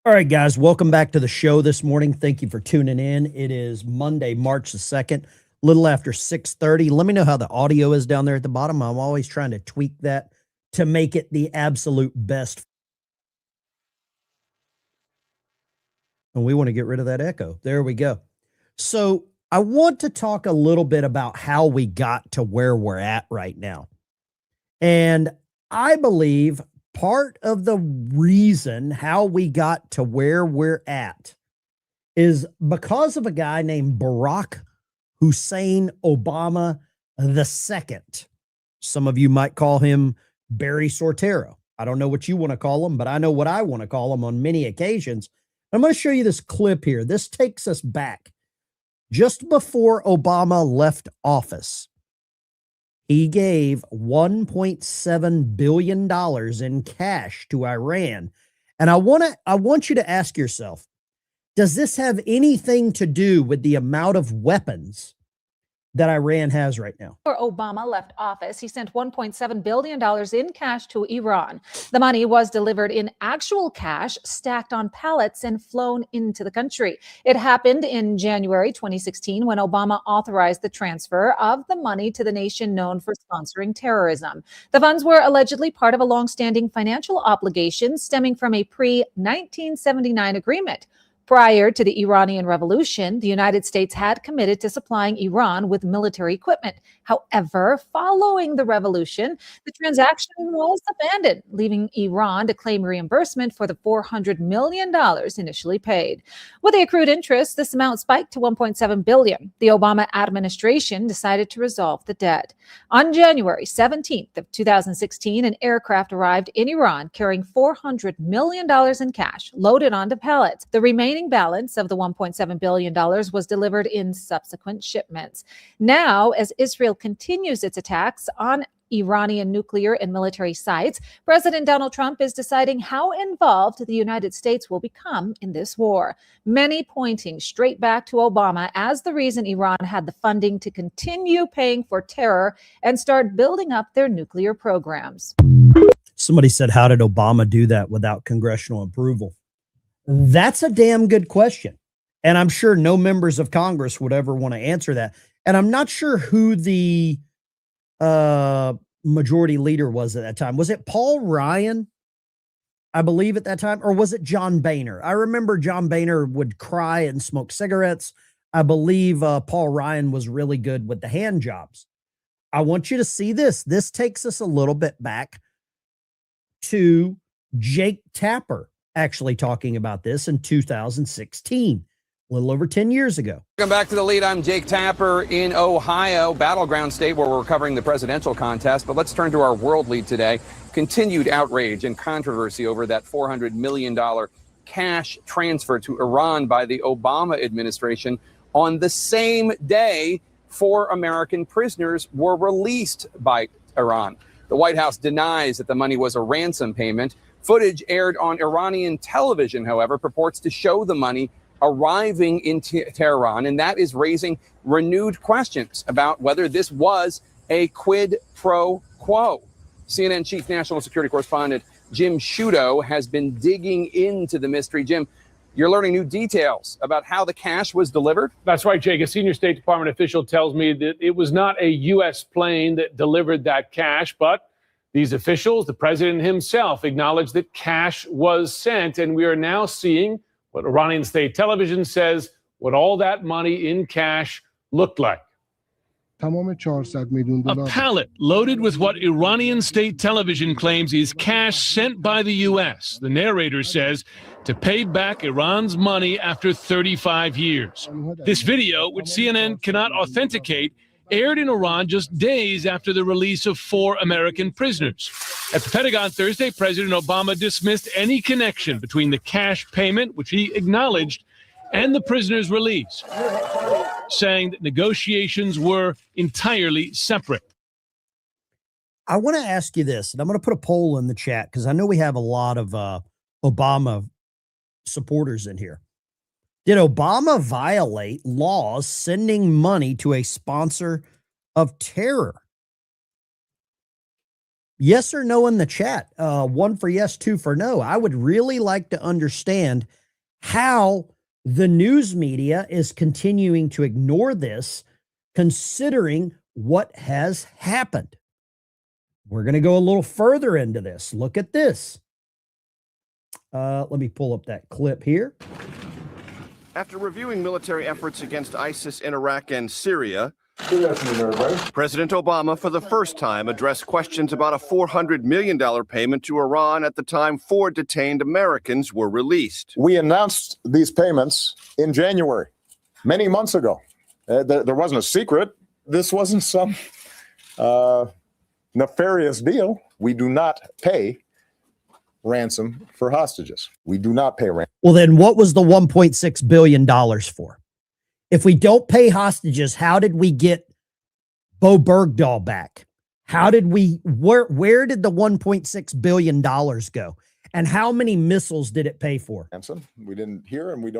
All right, guys, welcome back to the show this morning. Thank you for tuning in. It is Monday, March the 2nd, a little after 6:30. Let me know how the audio is down there at the bottom. I'm always trying to tweak that to make it the absolute best. And we want to get rid of that echo. There we go. So I want to talk a little bit about how we got to where we're at right now. And I believe part of the reason how we got to where we're at is because of a guy named Barack Hussein Obama II. Some of you might call him Barry Sortero. I don't know what you want to call him, but I know what I want to call him on many occasions. I'm going to show you this clip here. This takes us back just before Obama left office. He gave $1.7 billion in cash to Iran. And I want you to ask yourself, does this have anything to do with the amount of weapons that Iran has right now? Before Obama left office, he sent $1.7 billion in cash to Iran. The money was delivered in actual cash, stacked on pallets and flown into the country. It happened in January 2016 when Obama authorized the transfer of the money to the nation known for sponsoring terrorism. The funds were allegedly part of a longstanding financial obligation stemming from a pre-1979 agreement. Prior to the Iranian Revolution, the United States had committed to supplying Iran with military equipment. However, following the revolution, the transaction was abandoned, leaving Iran to claim reimbursement for the $400 million initially paid. With the accrued interest, this amount spiked to $1.7 billion. The Obama administration decided to resolve the debt. On January 17th of 2016, an aircraft arrived in Iran carrying $400 million in cash loaded onto pallets. The remaining balance of the $1.7 billion was delivered in subsequent shipments. Now, as Israel continues its attacks on Iranian nuclear and military sites, President Donald Trump is deciding how involved the United States will become in this war, many pointing straight back to Obama as the reason Iran had the funding to continue paying for terror and start building up their nuclear programs. Somebody said, how did Obama do that without congressional approval? That's a damn good question. And I'm sure no members of Congress would ever want to answer that. And I'm not sure who the majority leader was at that time. Was it Paul Ryan, I believe, at that time? Or was it John Boehner? I remember John Boehner would cry and smoke cigarettes. I believe Paul Ryan was really good with the hand jobs. I want you to see this. This takes us a little bit back to Jake Tapper actually talking about this in 2016, a little over 10 years ago. Welcome back to The Lead. I'm Jake Tapper in Ohio, battleground state where we're covering the presidential contest. But let's turn to our world lead today. Continued outrage and controversy over that $400 million cash transfer to Iran by the Obama administration on the same day 4 American prisoners were released by Iran. The White House denies that the money was a ransom payment. Footage aired on Iranian television, however, purports to show the money arriving in Tehran, and that is raising renewed questions about whether this was a quid pro quo. CNN chief national security correspondent Jim Sciutto has been digging into the mystery. Jim, you're learning new details about how the cash was delivered? That's right, Jake. A senior State Department official tells me that it was not a U.S. plane that delivered that cash, but these officials, the president himself, acknowledged that cash was sent, and we are now seeing what Iranian state television says what all that money in cash looked like. A pallet loaded with what Iranian state television claims is cash sent by the U.S., the narrator says, to pay back Iran's money after 35 years. This video, which CNN cannot authenticate, aired in Iran just days after the release of 4 American prisoners. At the Pentagon Thursday, President Obama dismissed any connection between the cash payment, which he acknowledged, and the prisoners' release, saying that negotiations were entirely separate. I want to ask you this, and I'm going to put a poll in the chat because I know we have a lot of Obama supporters in here. Did Obama violate laws sending money to a sponsor of terror? Yes or no in the chat. 1 for yes, 2 for no. I would really like to understand how the news media is continuing to ignore this, considering what has happened. We're going to go a little further into this. Look at this. Let me pull up that clip here. After reviewing military efforts against ISIS in Iraq and Syria, President Obama for the first time addressed questions about a $400 million payment to Iran at the time 4 detained Americans were released. We announced these payments in January, many months ago. There wasn't a secret. This wasn't some nefarious deal. We do not pay ransom for hostages. We do not pay ransom. Well, then what was the $1.6 billion for? If we don't pay hostages, how did we get Bo Bergdahl back? How did where did the $1.6 billion go? And how many missiles did it pay for? Ransom. We didn't hear, and we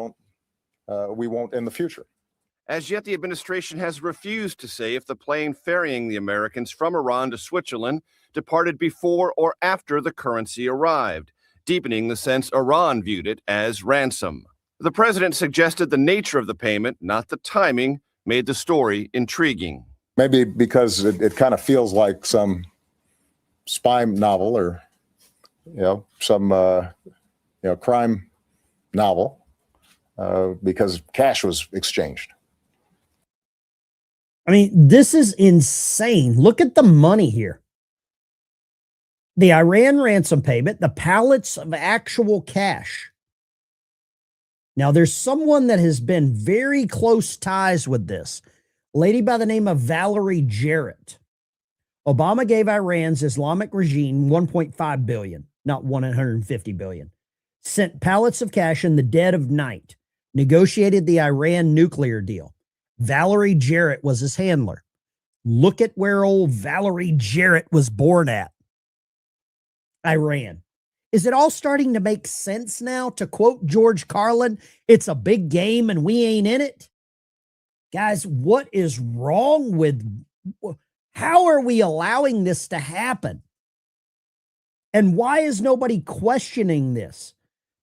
won't in the future. As yet, the administration has refused to say if the plane ferrying the Americans from Iran to Switzerland departed before or after the currency arrived, deepening the sense Iran viewed it as ransom. The president suggested the nature of the payment, not the timing, made the story intriguing. Maybe because it kind of feels like some spy novel or, some, crime novel, because cash was exchanged. I mean, this is insane. Look at the money here. The Iran ransom payment, the pallets of actual cash. Now, there's someone that has been very close ties with this. A lady by the name of Valerie Jarrett. Obama gave Iran's Islamic regime $1.5 billion, not $150 billion. Sent pallets of cash in the dead of night. Negotiated the Iran nuclear deal. Valerie Jarrett was his handler. Look at where old Valerie Jarrett was born at. Iran. Is it all starting to make sense now? To quote George Carlin, it's a big game and we ain't in it. Guys, what is wrong with, how are we allowing this to happen? And why is nobody questioning this?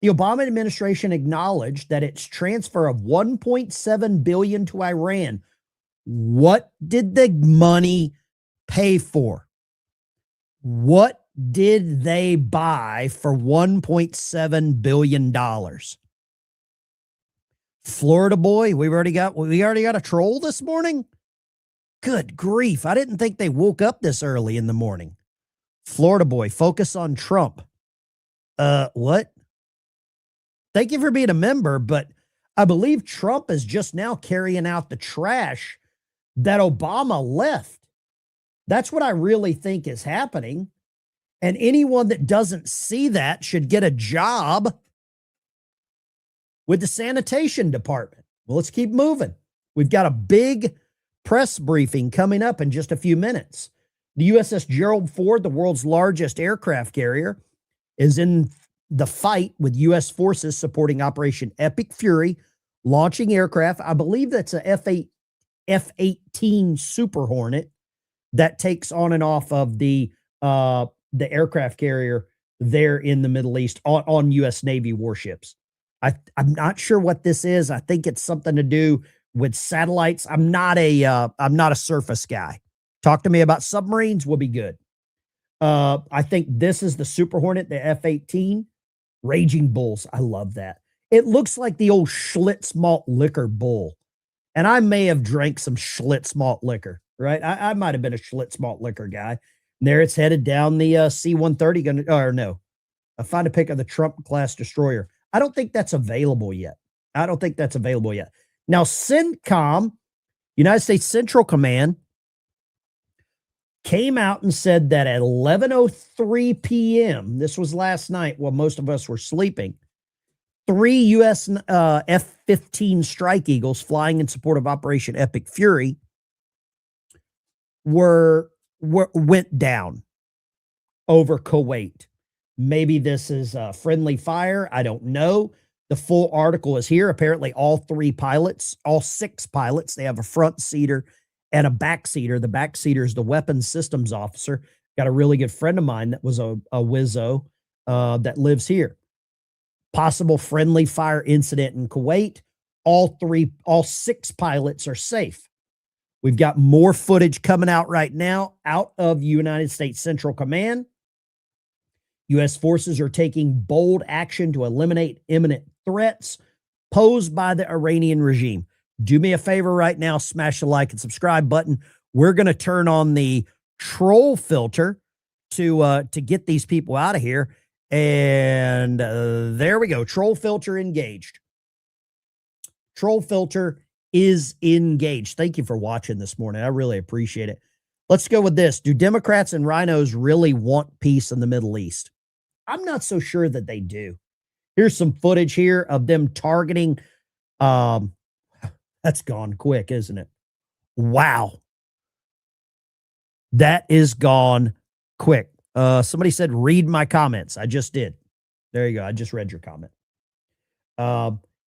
The Obama administration acknowledged that its transfer of $1.7 billion to Iran. What did the money pay for? What did they buy for $1.7 billion? Florida boy, we already got a troll this morning? Good grief. I didn't think they woke up this early in the morning. Florida boy, focus on Trump. What? Thank you for being a member, but I believe Trump is just now carrying out the trash that Obama left. That's what I really think is happening. And anyone that doesn't see that should get a job with the sanitation department. Well, let's keep moving. We've got a big press briefing coming up in just a few minutes. The USS Gerald Ford, the world's largest aircraft carrier, is in the fight with U.S. forces supporting Operation Epic Fury, launching aircraft. I believe that's a F-18 Super Hornet that takes on and off of the aircraft carrier there in the Middle East on U.S. Navy warships. I'm not sure what this is. I think it's something to do with satellites. I'm not a surface guy. Talk to me about submarines. We'll be good. I think this is the Super Hornet, the F-18. Raging Bulls. I love that. It looks like the old Schlitz malt liquor bull. And I may have drank some Schlitz malt liquor, right? I might have been a Schlitz malt liquor guy. And there it's headed down the C-130. I find a pic of the Trump class destroyer. I don't think that's available yet. Now, CENTCOM, United States Central Command, came out and said that at 11:03 p.m., this was last night while most of us were sleeping, 3 U.S. F-15 Strike Eagles flying in support of Operation Epic Fury went down over Kuwait. Maybe this is friendly fire. I don't know. The full article is here. Apparently all 6 pilots, they have a front seater and a back seater. The back seater is the weapons systems officer. Got a really good friend of mine that was a Wizzo that lives here. Possible friendly fire incident in Kuwait. All 6 pilots are safe. We've got more footage coming out right now out of United States Central Command. U.S. forces are taking bold action to eliminate imminent threats posed by the Iranian regime. Do me a favor right now, smash the like and subscribe button. We're going to turn on the troll filter to get these people out of here. And there we go. Troll filter engaged. Troll filter is engaged. Thank you for watching this morning. I really appreciate it. Let's go with this. Do Democrats and rhinos really want peace in the Middle East? I'm not so sure that they do. Here's some footage here of them targeting. That's gone quick, isn't it? Wow. That is gone quick. Somebody said, read my comments. I just did. There you go. I just read your comment.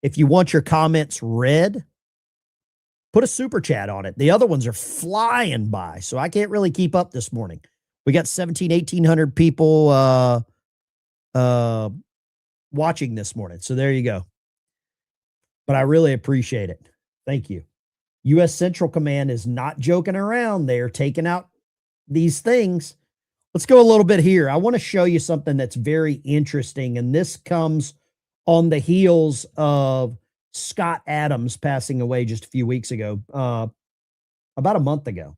If you want your comments read, put a super chat on it. The other ones are flying by, so I can't really keep up this morning. We got 1,800 people watching this morning. So there you go. But I really appreciate it. Thank you. U.S. Central Command is not joking around. They are taking out these things. Let's go a little bit here. I want to show you something that's very interesting. And this comes on the heels of Scott Adams passing away just a few weeks ago, about a month ago,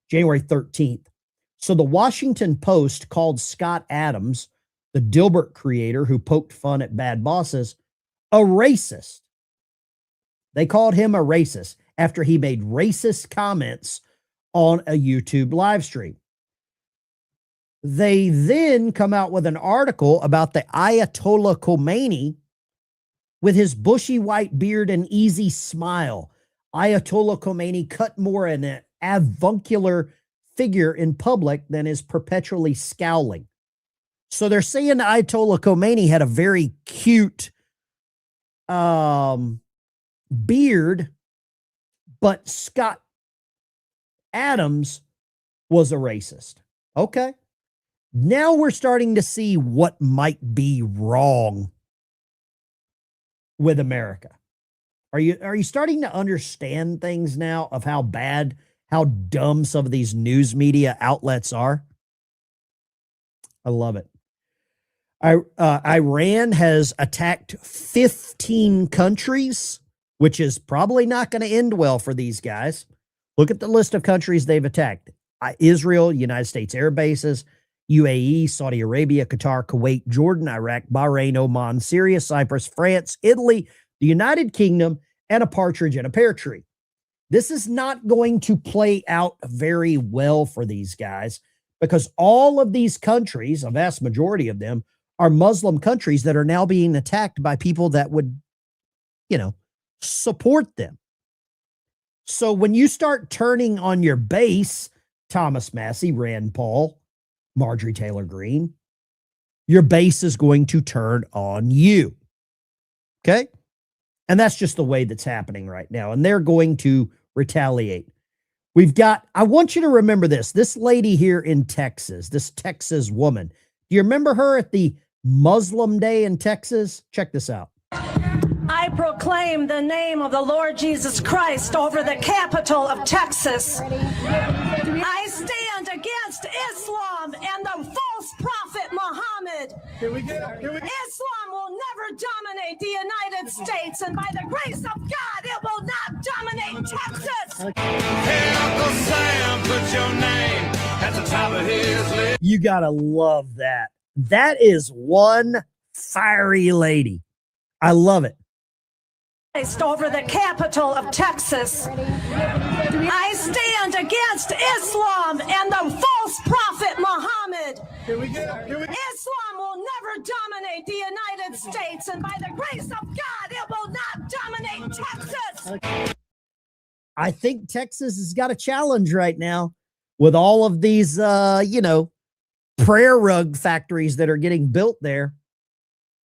January 13th. So the Washington Post called Scott Adams, the Dilbert creator who poked fun at bad bosses, a racist. They called him a racist after he made racist comments on a YouTube live stream. They then come out with an article about the Ayatollah Khomeini with his bushy white beard and easy smile. Ayatollah Khomeini cut more an avuncular figure in public than is perpetually scowling. So they're saying Ayatollah Khomeini had a very cute beard, but Scott Adams was a racist. Okay. Now we're starting to see what might be wrong with America. Are you starting to understand things now of how bad, how dumb some of these news media outlets are? I love it. Iran has attacked 15 countries, which is probably not going to end well for these guys. Look at the list of countries they've attacked. Israel, United States air bases, UAE, Saudi Arabia, Qatar, Kuwait, Jordan, Iraq, Bahrain, Oman, Syria, Cyprus, France, Italy, the United Kingdom, and a partridge in a pear tree. This is not going to play out very well for these guys because all of these countries, a vast majority of them, are Muslim countries that are now being attacked by people that would, support them. So when you start turning on your base, Thomas Massey, Rand Paul, Marjorie Taylor Greene, your base is going to turn on you. Okay? And that's just the way that's happening right now. And they're going to retaliate. I want you to remember this lady here in Texas, this Texas woman. Do you remember her at the Muslim Day in Texas? Check this out. I proclaim the name of the Lord Jesus Christ over the capital of Texas. I stand against Islam and the false prophet Muhammad. Islam will never dominate the United States, and by the grace of God, it will not dominate Texas. Hey, Uncle Sam, put your name at the top of his list. You gotta love that. That is one fiery lady. I love it. Over the capital of Texas. I stand against Islam and the false prophet Muhammad. Islam will never dominate the United States, and by the grace of God, it will not dominate Texas. I think Texas has got a challenge right now with all of these, prayer rug factories that are getting built there.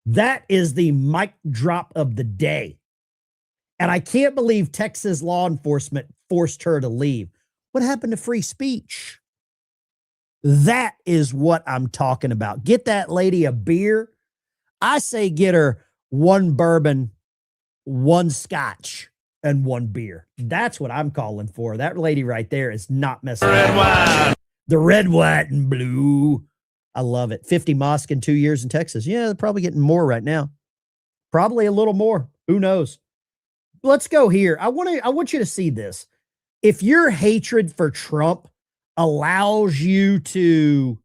That is the mic drop of the day. And I can't believe Texas law enforcement forced her to leave. What happened to free speech? That is what I'm talking about. Get that lady a beer. I say get her one bourbon, one scotch, and one beer. That's what I'm calling for. That lady right there is not messing up. The red, white, and blue. I love it. 50 mosque in 2 years in Texas. Yeah, they're probably getting more right now. Probably a little more. Who knows? Let's go here. I want you to see this. If your hatred for Trump allows you to,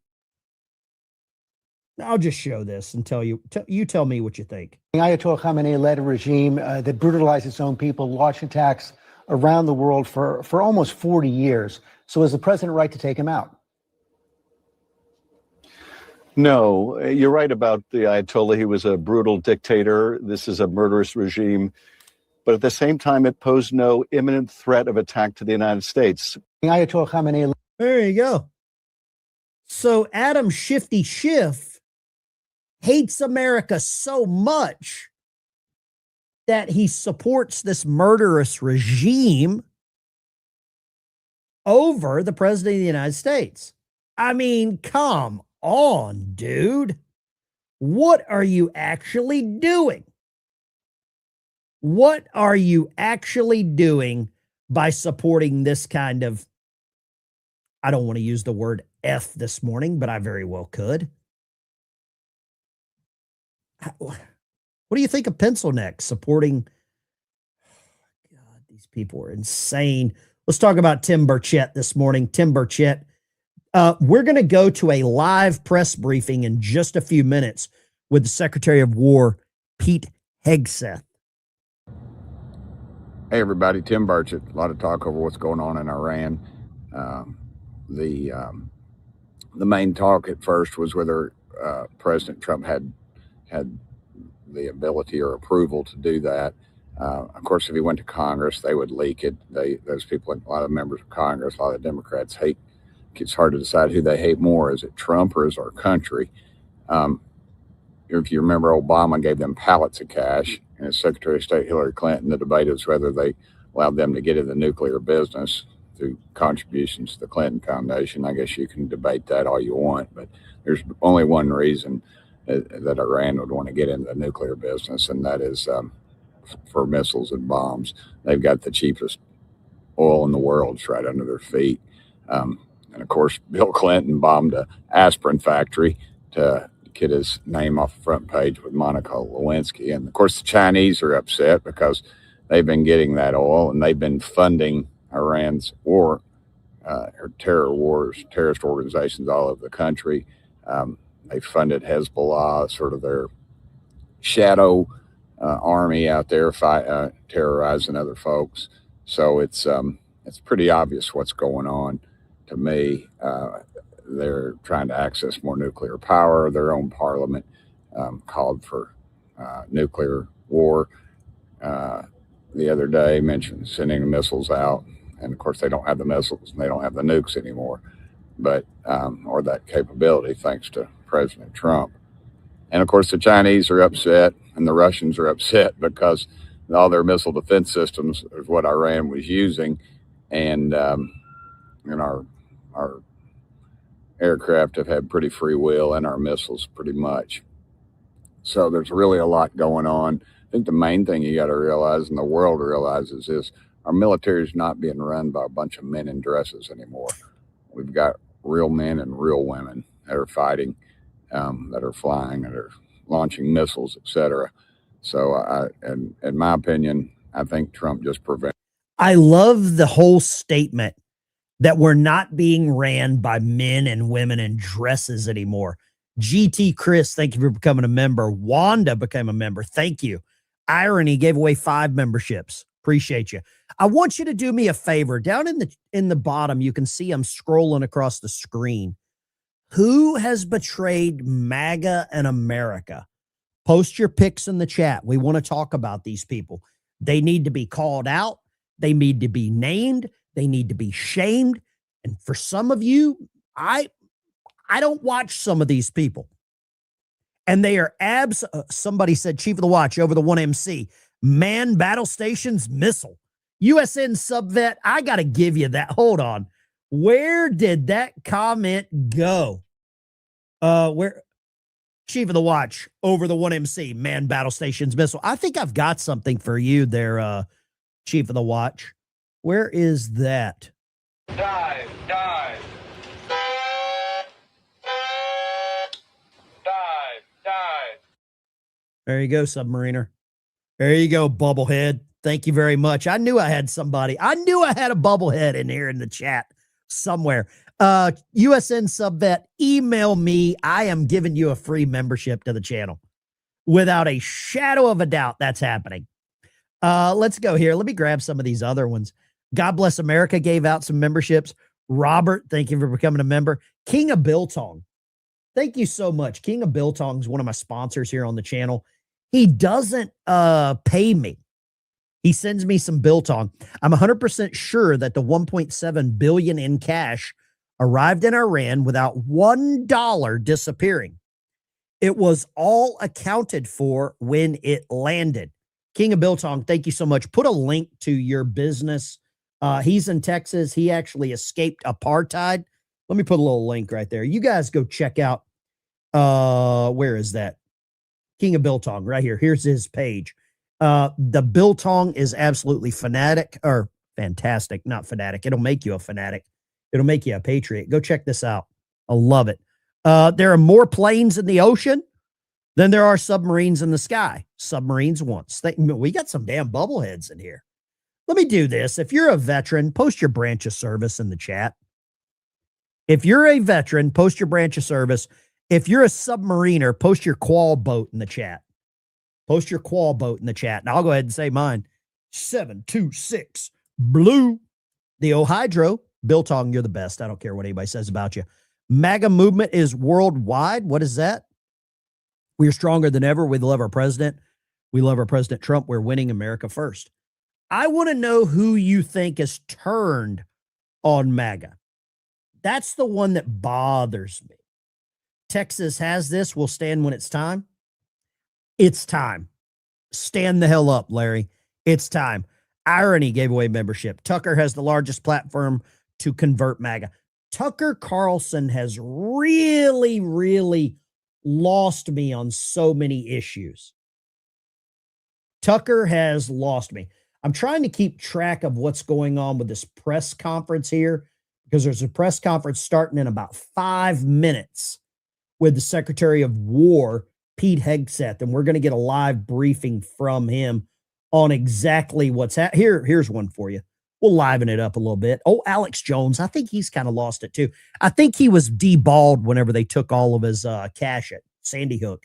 I'll just show this and tell you, you tell me what you think. The Ayatollah Khamenei led a regime that brutalized its own people, launched attacks around the world for almost 40 years. So is the president right to take him out? No, you're right about the Ayatollah. He was a brutal dictator. This is a murderous regime. But at the same time, it posed no imminent threat of attack to the United States. The Ayatollah Khamenei. There you go. So Adam Shifty Schiff hates America so much that he supports this murderous regime over the president of the United States. I mean, come on, dude. What are you actually doing? What are you actually doing by supporting this kind of, I don't want to use the word F this morning, but I very well could. What do you think of Pencil Neck supporting? God, these people are insane. Let's talk about Tim Burchett this morning. Tim Burchett. We're going to go to a live press briefing in just a few minutes with the Secretary of War, Pete Hegseth. Hey, everybody. Tim Burchett. A lot of talk over what's going on in Iran. The main talk at first was whether President Trump had the ability or approval to do that. Of course, if he went to Congress, they would leak it. Those people, a lot of members of Congress, a lot of Democrats hate. It's hard to decide who they hate more. Is it Trump or is our country? If you remember, Obama gave them pallets of cash, and as Secretary of State Hillary Clinton, the debate is whether they allowed them to get in the nuclear business through contributions to the Clinton Foundation. I guess you can debate that all you want, but there's only one reason that Iran would want to get into the nuclear business, and that is for missiles and bombs. They've got the cheapest oil in the world. It's right under their feet. And of course, Bill Clinton bombed an aspirin factory to get his name off the front page with Monica Lewinsky. And of course, the Chinese are upset because they've been getting that oil and they've been funding Iran's war, or terror wars, terrorist organizations all over the country. They funded Hezbollah, sort of their shadow army out there terrorizing other folks. So it's pretty obvious what's going on to me. They're trying to access more nuclear power. Their own parliament called for nuclear war the other day, mentioned sending missiles out. And of course, they don't have the missiles and they don't have the nukes anymore, but or that capability, thanks to President Trump. And of course, the Chinese are upset and the Russians are upset because all their missile defense systems is what Iran was using, and our aircraft have had pretty free will, and our missiles pretty much. So there's really a lot going on. I think the main thing you got to realize, and the world realizes, is our military is not being run by a bunch of men in dresses anymore. We've got real men and real women that are fighting, that are flying, that are launching missiles, etc. So, in my opinion, I think Trump just prevents. I love the whole statement that we're not being ran by men and women in dresses anymore. GT Chris, thank you for becoming a member. Wanda became a member. Thank you. Irony gave away 5 memberships. Appreciate you. I want you to do me a favor. Down in the bottom, you can see I'm scrolling across the screen. Who has betrayed MAGA and America? Post your pics in the chat. We want to talk about these people. They need to be called out. They need to be named. They need to be shamed. And for some of you, I don't watch some of these people. And they are somebody said, Chief of the Watch over the 1MC, man battle stations missile. USN Subvet, I got to give you that. Hold on. Where did that comment go? Where Chief of the Watch over the 1MC manned battle stations missile. I think I've got something for you there, Chief of the Watch. Where is that? Dive. There you go, submariner. There you go, bubblehead. Thank you very much. I knew I had somebody. I knew I had a bubblehead in here in the chat somewhere. USN Subvet, email me. I am giving you a free membership to the channel. Without a shadow of a doubt, that's happening. Let's go here. Let me grab some of these other ones. God Bless America gave out some memberships. Robert, thank you for becoming a member. King of Biltong, thank you so much. King of Biltong is one of my sponsors here on the channel. He doesn't pay me. He sends me some biltong. I'm 100% sure that the $1.7 billion in cash arrived in Iran without $1 disappearing. It was all accounted for when it landed. King of Biltong, thank you so much. Put a link to your business. He's in Texas. He actually escaped apartheid. Let me put a little link right there. You guys go check out, where is that? King of Biltong right here. Here's his page. The biltong is absolutely fantastic, not fanatic. It'll make you a fanatic. It'll make you a patriot. Go check this out. I love it. There are more planes in the ocean than there are submarines in the sky. Submarines once. We got some damn bubbleheads in here. Let me do this. If you're a veteran, post your branch of service in the chat. If you're a veteran, post your branch of service. If you're a submariner, post your qual boat in the chat. Post your qual boat in the chat. And I'll go ahead and say mine. 726 Blue. The Ohydro. Biltong, you're the best. I don't care what anybody says about you. MAGA movement is worldwide. What is that? We are stronger than ever. We love our president. We love our President Trump. We're winning America first. I want to know who you think has turned on MAGA. That's the one that bothers me. Texas has this. We'll stand when it's time. It's time. Stand the hell up, Larry. It's time. Irony gave away membership. Tucker has the largest platform to convert MAGA. Tucker Carlson has really, really lost me on so many issues. Tucker has lost me. I'm trying to keep track of what's going on with this press conference here because there's a press conference starting in about 5 minutes with the Secretary of War, Pete Hegseth, and we're going to get a live briefing from him on exactly what's happening. Here's one for you. We'll liven it up a little bit. Oh, Alex Jones, I think he's kind of lost it too. I think he was deballed whenever they took all of his cash at Sandy Hook.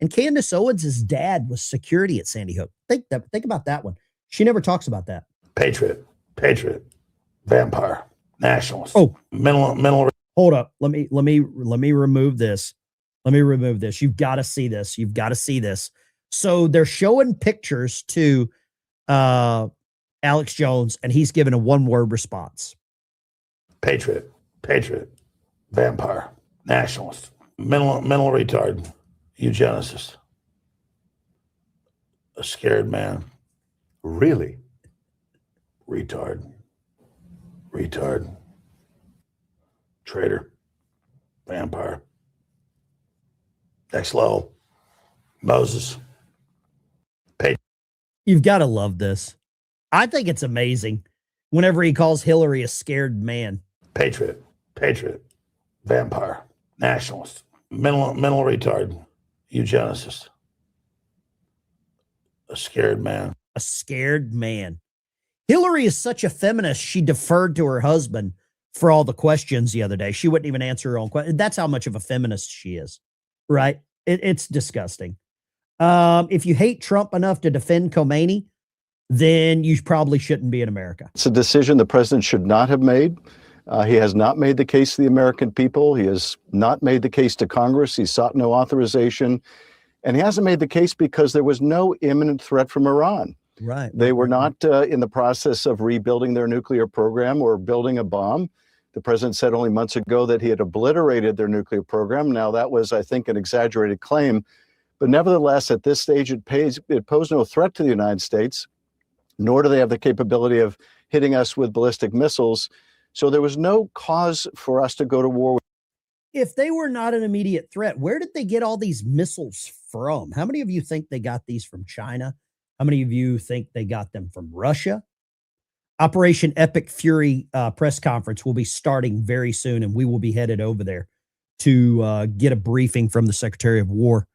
And Candace Owens' dad was security at Sandy Hook. Think about that one. She never talks about that. Patriot, vampire, nationalist. Oh, mental. Hold up. Let me remove this. Let me remove this. You've got to see this. You've got to see this. So they're showing pictures to Alex Jones, and he's given a one-word response. Patriot, vampire, nationalist, mental retard, eugenicist, a scared man. Really? Retard, traitor, vampire, ex-low, Moses. You've got to love this. I think it's amazing whenever he calls Hillary a scared man. Patriot, vampire, nationalist, mental retard, eugenicist, a scared man. A scared man. Hillary is such a feminist, she deferred to her husband for all the questions the other day. She wouldn't even answer her own questions. That's how much of a feminist she is, right? It's disgusting. If you hate Trump enough to defend Khomeini, then you probably shouldn't be in America. It's a decision the president should not have made. He has not made the case to the American people. He has not made the case to Congress. He sought no authorization. And he hasn't made the case because there was no imminent threat from Iran. Right. They were not in the process of rebuilding their nuclear program or building a bomb. The president said only months ago that he had obliterated their nuclear program. Now, that was, I think, an exaggerated claim. But nevertheless, at this stage, it posed no threat to the United States, nor do they have the capability of hitting us with ballistic missiles. So there was no cause for us to go to war with. If they were not an immediate threat, where did they get all these missiles from? How many of you think they got these from China? How many of you think they got them from Russia? Operation Epic Fury press conference will be starting very soon, and we will be headed over there to get a briefing from the Secretary of War.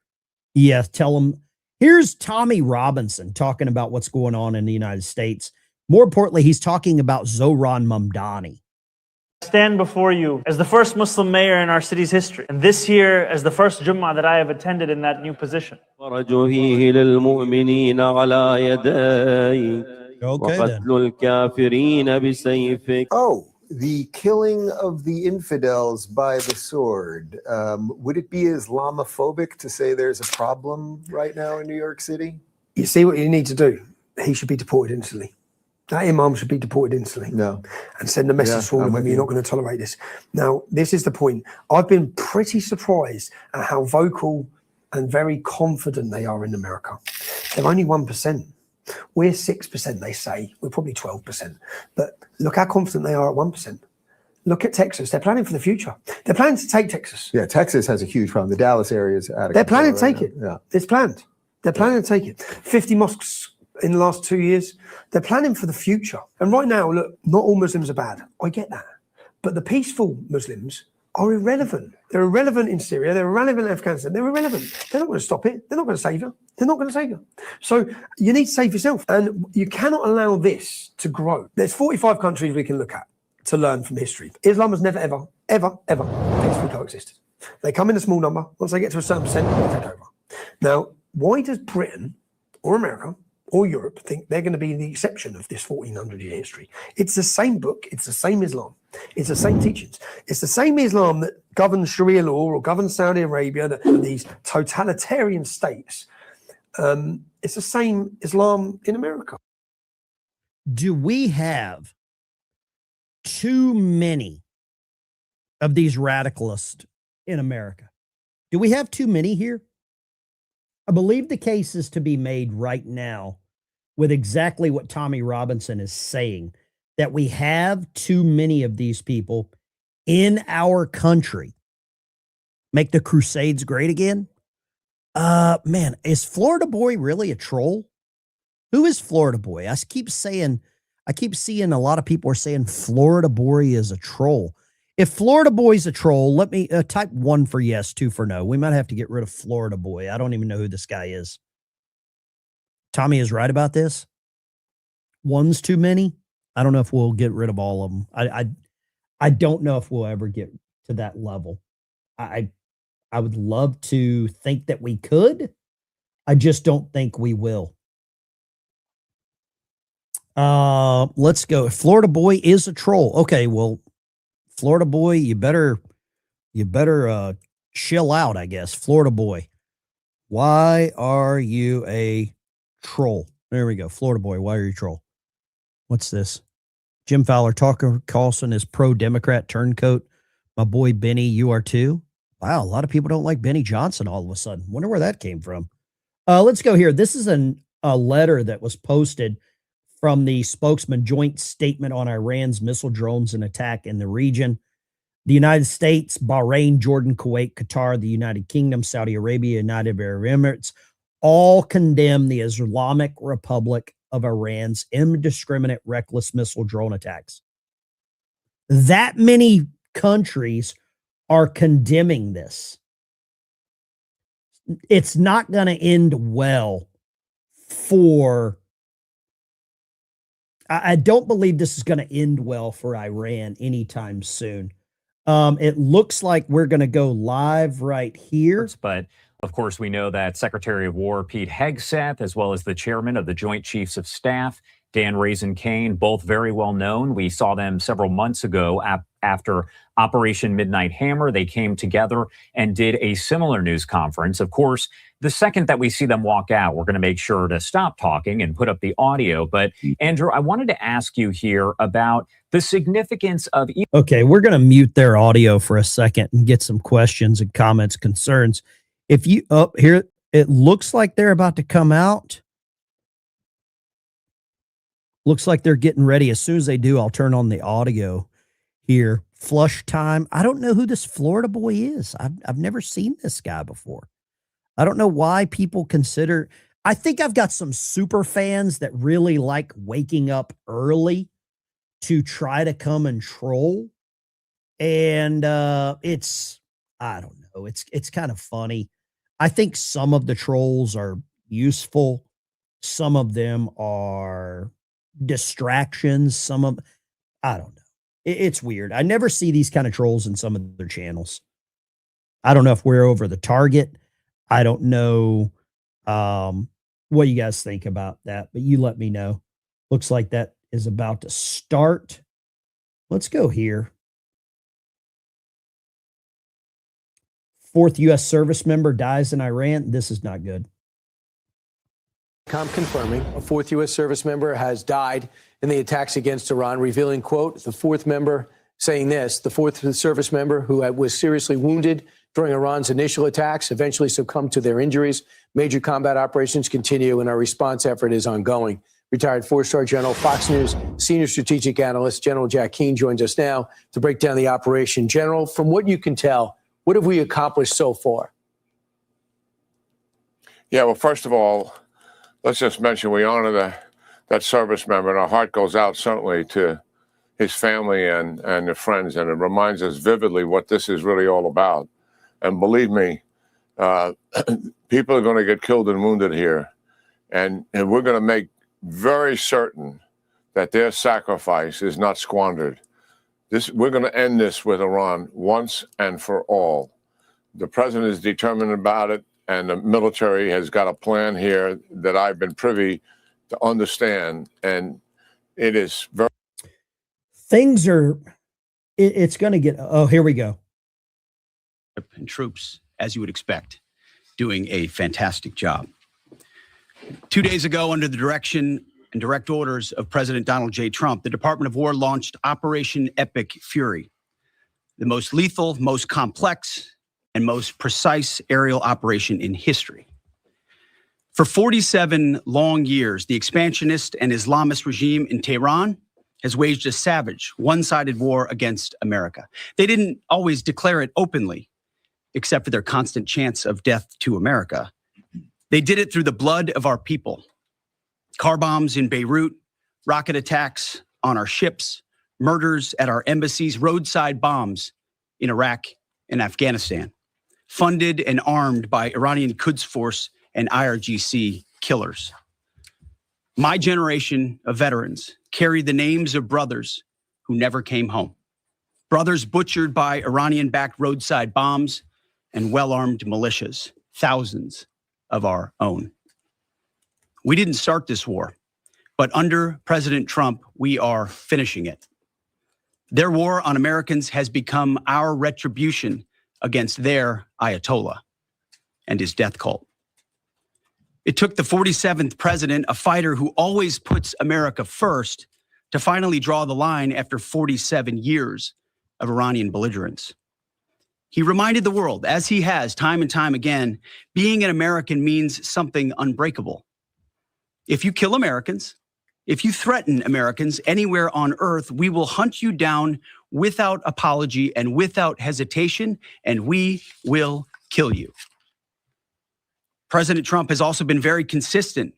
Yeah, tell them. Here's Tommy Robinson talking about what's going on in the United States. More importantly, he's talking about Zohran Mamdani. I stand before you as the first Muslim mayor in our city's history, and this year as the first Jummah that I have attended in that new position. Oh, the killing of the infidels by the sword. Would it be Islamophobic to say there's a problem right now in New York City? You see what you need to do? He should be deported instantly. That imam should be deported instantly. No. And send a message to all of them, you're not going to tolerate this. Now, this is the point. I've been pretty surprised at how vocal and very confident they are in America. They're only 1%. We're 6%, they say. We're probably 12%. But look how confident they are at 1%. Look at Texas. They're planning for the future. They're planning to take Texas. Yeah, Texas has a huge problem. The Dallas area is out of They're control planning to take right it. now. Yeah. It's planned. They're planning to take it. 50 mosques in the last 2 years. They're planning for the future. And right now, look, not all Muslims are bad. I get that. But the peaceful Muslims are irrelevant. They're irrelevant in Syria. They're irrelevant in Afghanistan. They're irrelevant. They're not going to stop it. They're not going to save you. They're not going to save you. So you need to save yourself. And you cannot allow this to grow. There's 45 countries we can look at to learn from history. Islam has never, ever, ever, ever peacefully coexisted. They come in a small number. Once they get to a certain percent, they take over. Now, why does Britain or America or Europe think they're going to be the exception of this 1400-year history? It's the same book. It's the same Islam. It's the same teachings. It's the same Islam that governs Sharia law or governs Saudi Arabia, these totalitarian states. It's the same Islam in America. Do we have too many of these radicalists in America? Do we have too many here? I believe the case is to be made right now with exactly what Tommy Robinson is saying, that we have too many of these people in our country. Make the Crusades great again? Man, is Florida Boy really a troll? Who is Florida Boy? I keep seeing a lot of people are saying Florida Boy is a troll. If Florida Boy's a troll, let me type 1 for yes, 2 for no. We might have to get rid of Florida Boy. I don't even know who this guy is. Tommy is right about this. 1's too many. I don't know if we'll get rid of all of them. I don't know if we'll ever get to that level. I would love to think that we could. I just don't think we will. Let's go. Florida Boy is a troll. Okay, well, Florida Boy, you better chill out, I guess. Florida Boy, why are you a troll? There we go. Florida Boy, why are you a troll? What's this? Jim Fowler, Tucker Carlson is pro-Democrat turncoat. My boy Benny, you are too. Wow, a lot of people don't like Benny Johnson all of a sudden. Wonder where that came from. Let's go here. This is a letter that was posted from the spokesman joint statement on Iran's missile drones and attack in the region. The United States, Bahrain, Jordan, Kuwait, Qatar, the United Kingdom, Saudi Arabia, United Arab Emirates all condemn the Islamic Republic of Iran's indiscriminate, reckless missile drone attacks. That many countries are condemning this. It's not going to end well for... I don't believe this is going to end well for Iran anytime soon. It looks like we're going to go live right here. But of course, we know that Secretary of War Pete Hegseth, as well as the chairman of the Joint Chiefs of Staff, Dan Raisin Kane, both very well known. We saw them several months ago after Operation Midnight Hammer. They came together and did a similar news conference. Of course, the second that we see them walk out, we're going to make sure to stop talking and put up the audio. But Andrew, I wanted to ask you here about the significance of... Okay, we're going to mute their audio for a second and get some questions and comments, concerns. If you up here, it looks like they're about to come out. Looks like they're getting ready. As soon as they do, I'll turn on the audio. here. Flush time. I don't know who this Florida boy is. I've never seen this guy before. I don't know why people consider. I think I've got some super fans that really like waking up early to try to come and troll. And it's, I don't know. It's kind of funny. I think some of the trolls are useful. Some of them are distractions. I don't know. It's weird. I never see these kind of trolls in some of their channels. I don't know if we're over the target. I don't know what you guys think about that, but you let me know. Looks like that is about to start. Let's go here. 4th U.S. service member dies in Iran. This is not good. Confirming a 4th U.S. service member has died in the attacks against Iran, revealing, quote, the 4th member saying this, the 4th service member who was seriously wounded during Iran's initial attacks eventually succumbed to their injuries. Major combat operations continue and our response effort is ongoing. Retired 4-star General, Fox News senior strategic analyst, General Jack Keane joins us now to break down the operation. General, from what you can tell, what have we accomplished so far? Yeah, well, first of all, let's just mention we honor that service member, and our heart goes out certainly to his family and the friends, and it reminds us vividly what this is really all about. And believe me, people are going to get killed and wounded here, and we're going to make very certain that their sacrifice is not squandered. We're going to end this with Iran once and for all. The president is determined about it, and the military has got a plan here that I've been privy to understand, and it is very. Things are, it's going to get, oh, here we go. And troops, as you would expect, doing a fantastic job. 2 days ago, under the direction and direct orders of President Donald J. Trump, the Department of War launched Operation Epic Fury, the most lethal, most complex, and most precise aerial operation in history. For 47 long years, the expansionist and Islamist regime in Tehran has waged a savage, one-sided war against America. They didn't always declare it openly, except for their constant chants of death to America. They did it through the blood of our people. Car bombs in Beirut, rocket attacks on our ships, murders at our embassies, roadside bombs in Iraq and Afghanistan, funded and armed by Iranian Quds Force and IRGC killers. My generation of veterans carry the names of brothers who never came home. Brothers butchered by Iranian-backed roadside bombs and well-armed militias, thousands of our own. We didn't start this war, but under President Trump, we are finishing it. Their war on Americans has become our retribution against their Ayatollah and his death cult. It took the 47th president, a fighter who always puts America first, to finally draw the line after 47 years of Iranian belligerence. He reminded the world, as he has time and time again, being an American means something unbreakable. If you kill Americans, if you threaten Americans anywhere on earth, we will hunt you down without apology and without hesitation, and we will kill you. President Trump has also been very consistent.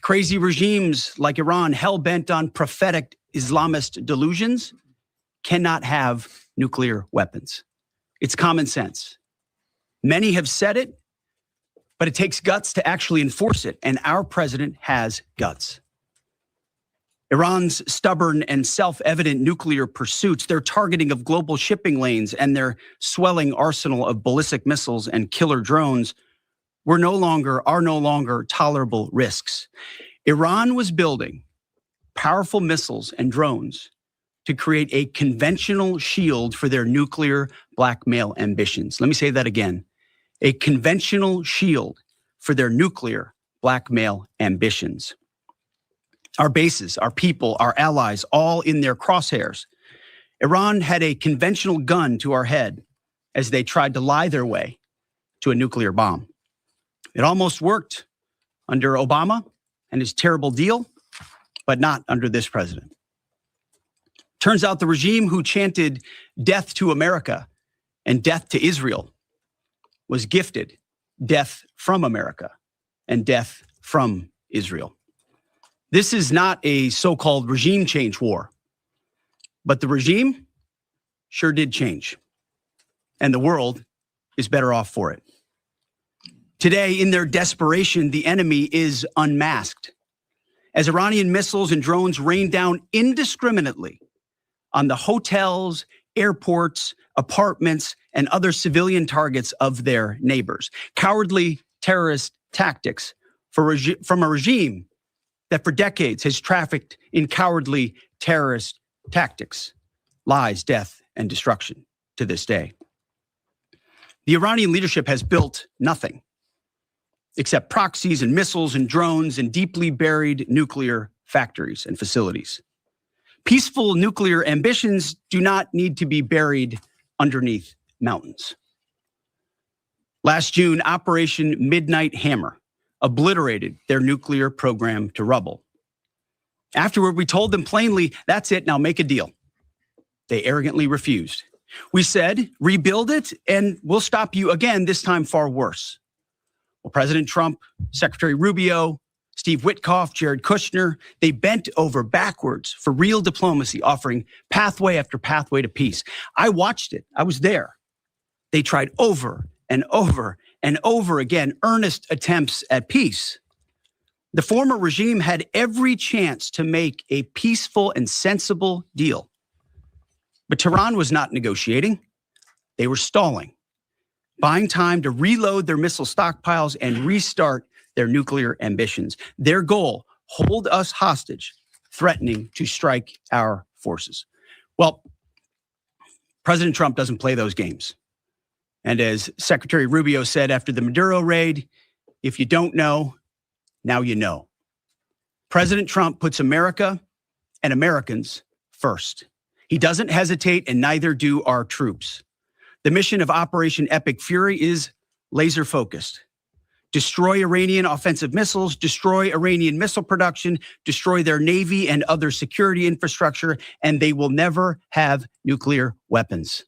Crazy regimes like Iran, hell-bent on prophetic Islamist delusions, cannot have nuclear weapons. It's common sense. Many have said it, but it takes guts to actually enforce it, and our president has guts. Iran's stubborn and self-evident nuclear pursuits, their targeting of global shipping lanes, and their swelling arsenal of ballistic missiles and killer drones are no longer tolerable risks. Iran was building powerful missiles and drones to create a conventional shield for their nuclear blackmail ambitions. Let me say that again. A conventional shield for their nuclear blackmail ambitions. Our bases, our people, our allies, all in their crosshairs. Iran had a conventional gun to our head as they tried to lie their way to a nuclear bomb. It almost worked under Obama and his terrible deal, but not under this president. Turns out the regime who chanted death to America and death to Israel was gifted death from America and death from Israel. This is not a so-called regime change war, but the regime sure did change, and the world is better off for it. Today, in their desperation, the enemy is unmasked as Iranian missiles and drones rain down indiscriminately on the hotels, airports, apartments, and other civilian targets of their neighbors. Cowardly terrorist tactics from a regime that for decades has trafficked in cowardly terrorist tactics, lies, death, and destruction to this day. The Iranian leadership has built nothing except proxies and missiles and drones and deeply buried nuclear factories and facilities. Peaceful nuclear ambitions do not need to be buried underneath mountains. Last June, Operation Midnight Hammer obliterated their nuclear program to rubble. Afterward, we told them plainly, that's it, now make a deal. They arrogantly refused. We said, rebuild it and we'll stop you again, this time far worse. Well, President Trump, Secretary Rubio, Steve Witkoff, Jared Kushner, they bent over backwards for real diplomacy, offering pathway after pathway to peace. I watched it. I was there. They tried over and over and over again, earnest attempts at peace. The former regime had every chance to make a peaceful and sensible deal. But Tehran was not negotiating. They were stalling, buying time to reload their missile stockpiles and restart their nuclear ambitions. Their goal, hold us hostage, threatening to strike our forces. Well, President Trump doesn't play those games. And as Secretary Rubio said after the Maduro raid, if you don't know, now you know. President Trump puts America and Americans first. He doesn't hesitate, and neither do our troops. The mission of Operation Epic Fury is laser focused. Destroy Iranian offensive missiles, destroy Iranian missile production, destroy their navy and other security infrastructure, and they will never have nuclear weapons.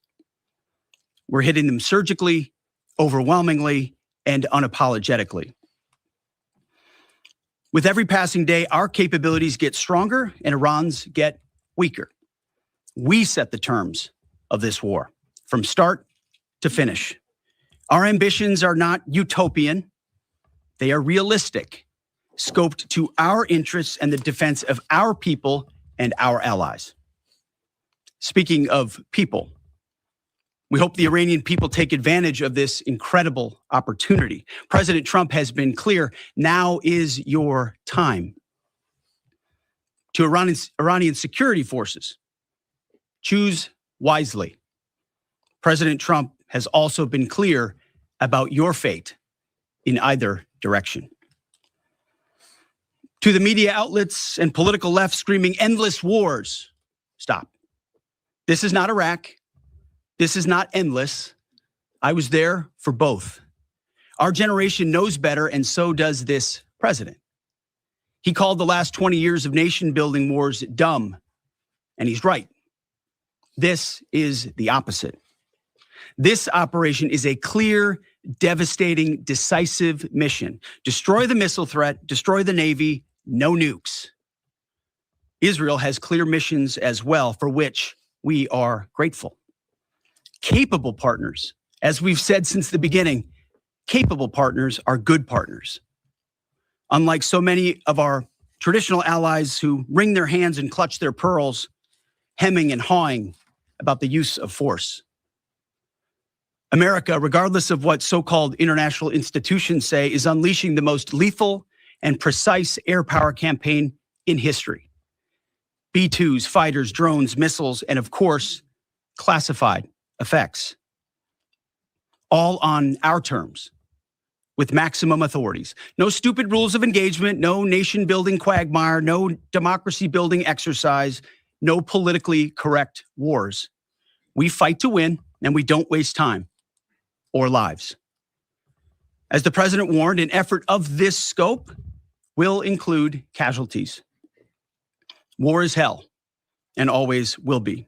We're hitting them surgically, overwhelmingly, and unapologetically. With every passing day, our capabilities get stronger and Iran's get weaker. We set the terms of this war from start to finish. Our ambitions are not utopian. They are realistic, scoped to our interests and the defense of our people and our allies. Speaking of people, we hope the Iranian people take advantage of this incredible opportunity. President Trump has been clear, now is your time. To Iranian security forces, choose wisely. President Trump has also been clear about your fate in either direction. To the media outlets and political left screaming endless wars, stop. This is not Iraq. This is not endless. I was there for both. Our generation knows better, and so does this president. He called the last 20 years of nation-building wars dumb, and he's right. This is the opposite. This operation is a clear, devastating, decisive mission. Destroy the missile threat, destroy the Navy, no nukes. Israel has clear missions as well, for which we are grateful. Capable partners, as we've said since the beginning, capable partners are good partners. Unlike so many of our traditional allies who wring their hands and clutch their pearls, hemming and hawing about the use of force. America, regardless of what so-called international institutions say, is unleashing the most lethal and precise air power campaign in history. B-2s, fighters, drones, missiles, and of course, classified effects. All on our terms, with maximum authorities. No stupid rules of engagement, no nation-building quagmire, no democracy-building exercise, no politically correct wars. We fight to win, and we don't waste time or lives. As the president warned, an effort of this scope will include casualties. War is hell. and always will be.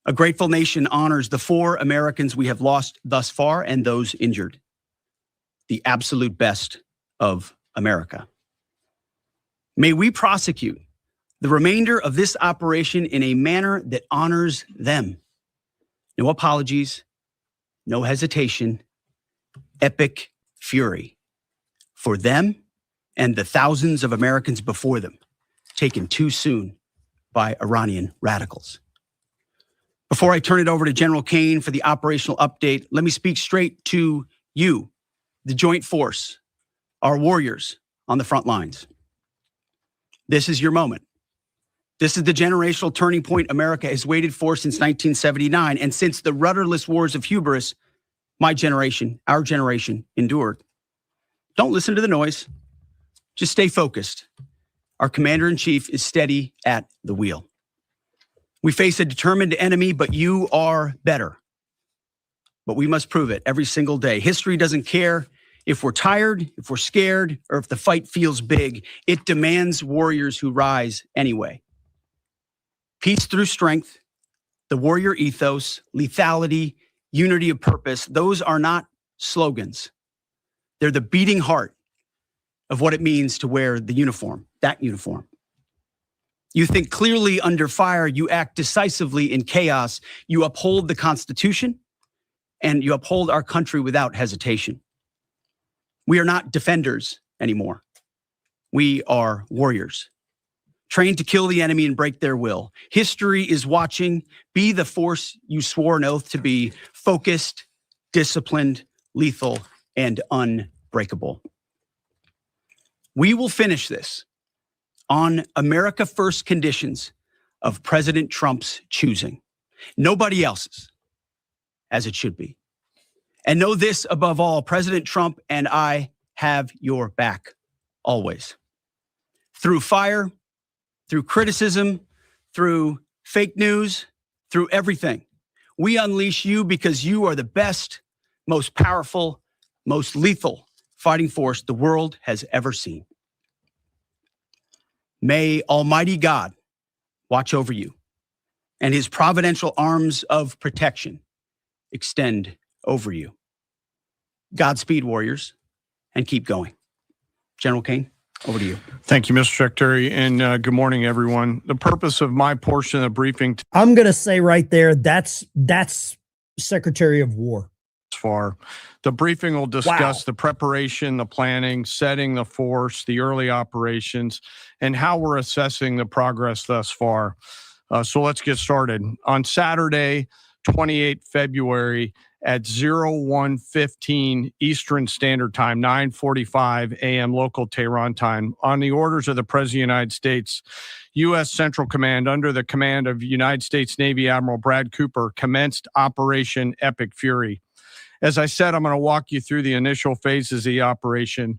A grateful nation honors the 4 Americans we have lost thus far and those injured. The absolute best of America. May we prosecute the remainder of this operation in a manner that honors them. No apologies, no hesitation, epic fury for them and the thousands of Americans before them taken too soon by Iranian radicals. Before I turn it over to General Kane for the operational update, let me speak straight to you, the Joint Force, our warriors on the front lines. This is your moment. This is the generational turning point America has waited for since 1979, and since the rudderless wars of hubris my generation, our generation, endured. Don't listen to the noise. Just stay focused. Our commander-in-chief is steady at the wheel. We face a determined enemy, but you are better. But we must prove it every single day. History doesn't care if we're tired, if we're scared, or if the fight feels big. It demands warriors who rise anyway. Peace through strength, the warrior ethos, lethality, unity of purpose, those are not slogans. They're the beating heart of what it means to wear the uniform, that uniform. You think clearly under fire, you act decisively in chaos, you uphold the Constitution, and you uphold our country without hesitation. We are not defenders anymore. We are warriors, trained to kill the enemy and break their will. History is watching. Be the force you swore an oath to be: focused, disciplined, lethal, and unbreakable. We will finish this on America First conditions of President Trump's choosing. Nobody else's, as it should be. And know this above all, President Trump and I have your back, always. Through fire, through criticism, through fake news, through everything. We unleash you because you are the best, most powerful, most lethal fighting force the world has ever seen. May Almighty God watch over you and his providential arms of protection extend over you. Godspeed, warriors, and keep going. General Kane, over to you. Thank you, Mr. Secretary, and good morning, everyone. The purpose of my portion of the briefing I'm going to say right there, that's Secretary of War. Far. The briefing will discuss the preparation, the planning, setting the force, the early operations, and how we're assessing the progress thus far. So let's get started. On Saturday, 28 February at 01:15 Eastern Standard Time, 9:45 a.m. local Tehran time, on the orders of the President of the United States, U.S. Central Command, under the command of United States Navy Admiral Brad Cooper, commenced Operation Epic Fury. As I said, I'm going to walk you through the initial phases of the operation.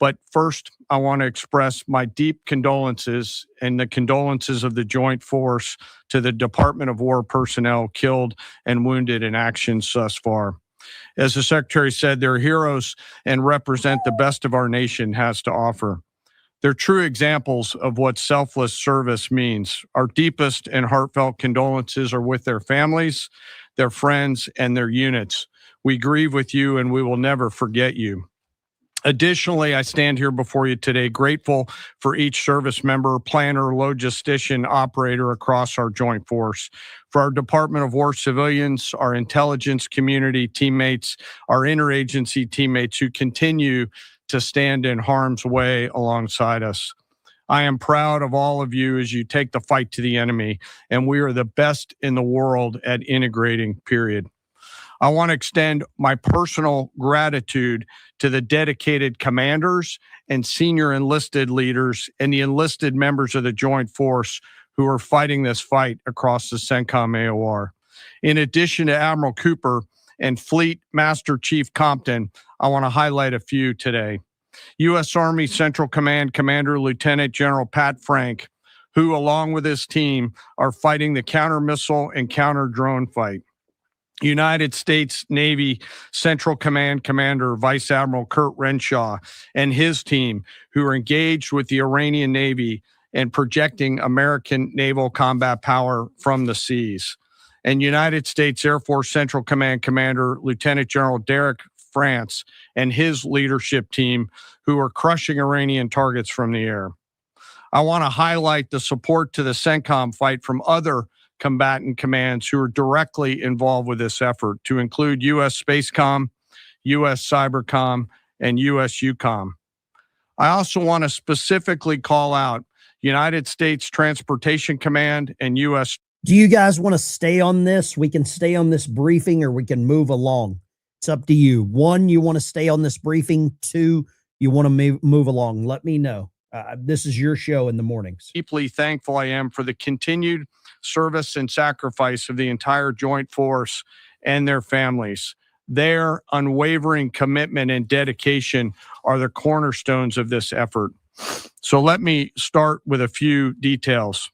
But first, I want to express my deep condolences and the condolences of the Joint Force to the Department of War personnel killed and wounded in actions thus far. As the Secretary said, they're heroes and represent the best of our nation has to offer. They're true examples of what selfless service means. Our deepest and heartfelt condolences are with their families, their friends, and their units. We grieve with you, and we will never forget you. Additionally, I stand here before you today grateful for each service member, planner, logistician, operator across our joint force, for our Department of War civilians, our intelligence community teammates, our interagency teammates who continue to stand in harm's way alongside us. I am proud of all of you as you take the fight to the enemy, and we are the best in the world at integrating, period. I want to extend my personal gratitude to the dedicated commanders and senior enlisted leaders and the enlisted members of the Joint Force who are fighting this fight across the CENTCOM AOR. In addition to Admiral Cooper and Fleet Master Chief Compton, I want to highlight a few today. U.S. Army Central Command Commander Lieutenant General Pat Frank, who along with his team are fighting the counter-missile and counter-drone fight. United States Navy Central Command Commander Vice Admiral Kurt Renshaw and his team, who are engaged with the Iranian Navy and projecting American naval combat power from the seas. And United States Air Force Central Command Commander Lieutenant General Derek France and his leadership team, who are crushing Iranian targets from the air. I want to highlight the support to the CENTCOM fight from other combatant commands who are directly involved with this effort, to include U.S. Spacecom, U.S. Cybercom, and U.S. UCOM. I also want to specifically call out United States Transportation Command and U.S. Do you guys want to stay on this? We can stay on this briefing or we can move along. It's up to you. 1, you want to stay on this briefing. 2, you want to move along. Let me know. This is your show in the mornings. Deeply thankful I am for the continued service and sacrifice of the entire Joint Force and their families. Their unwavering commitment and dedication are the cornerstones of this effort. So let me start with a few details.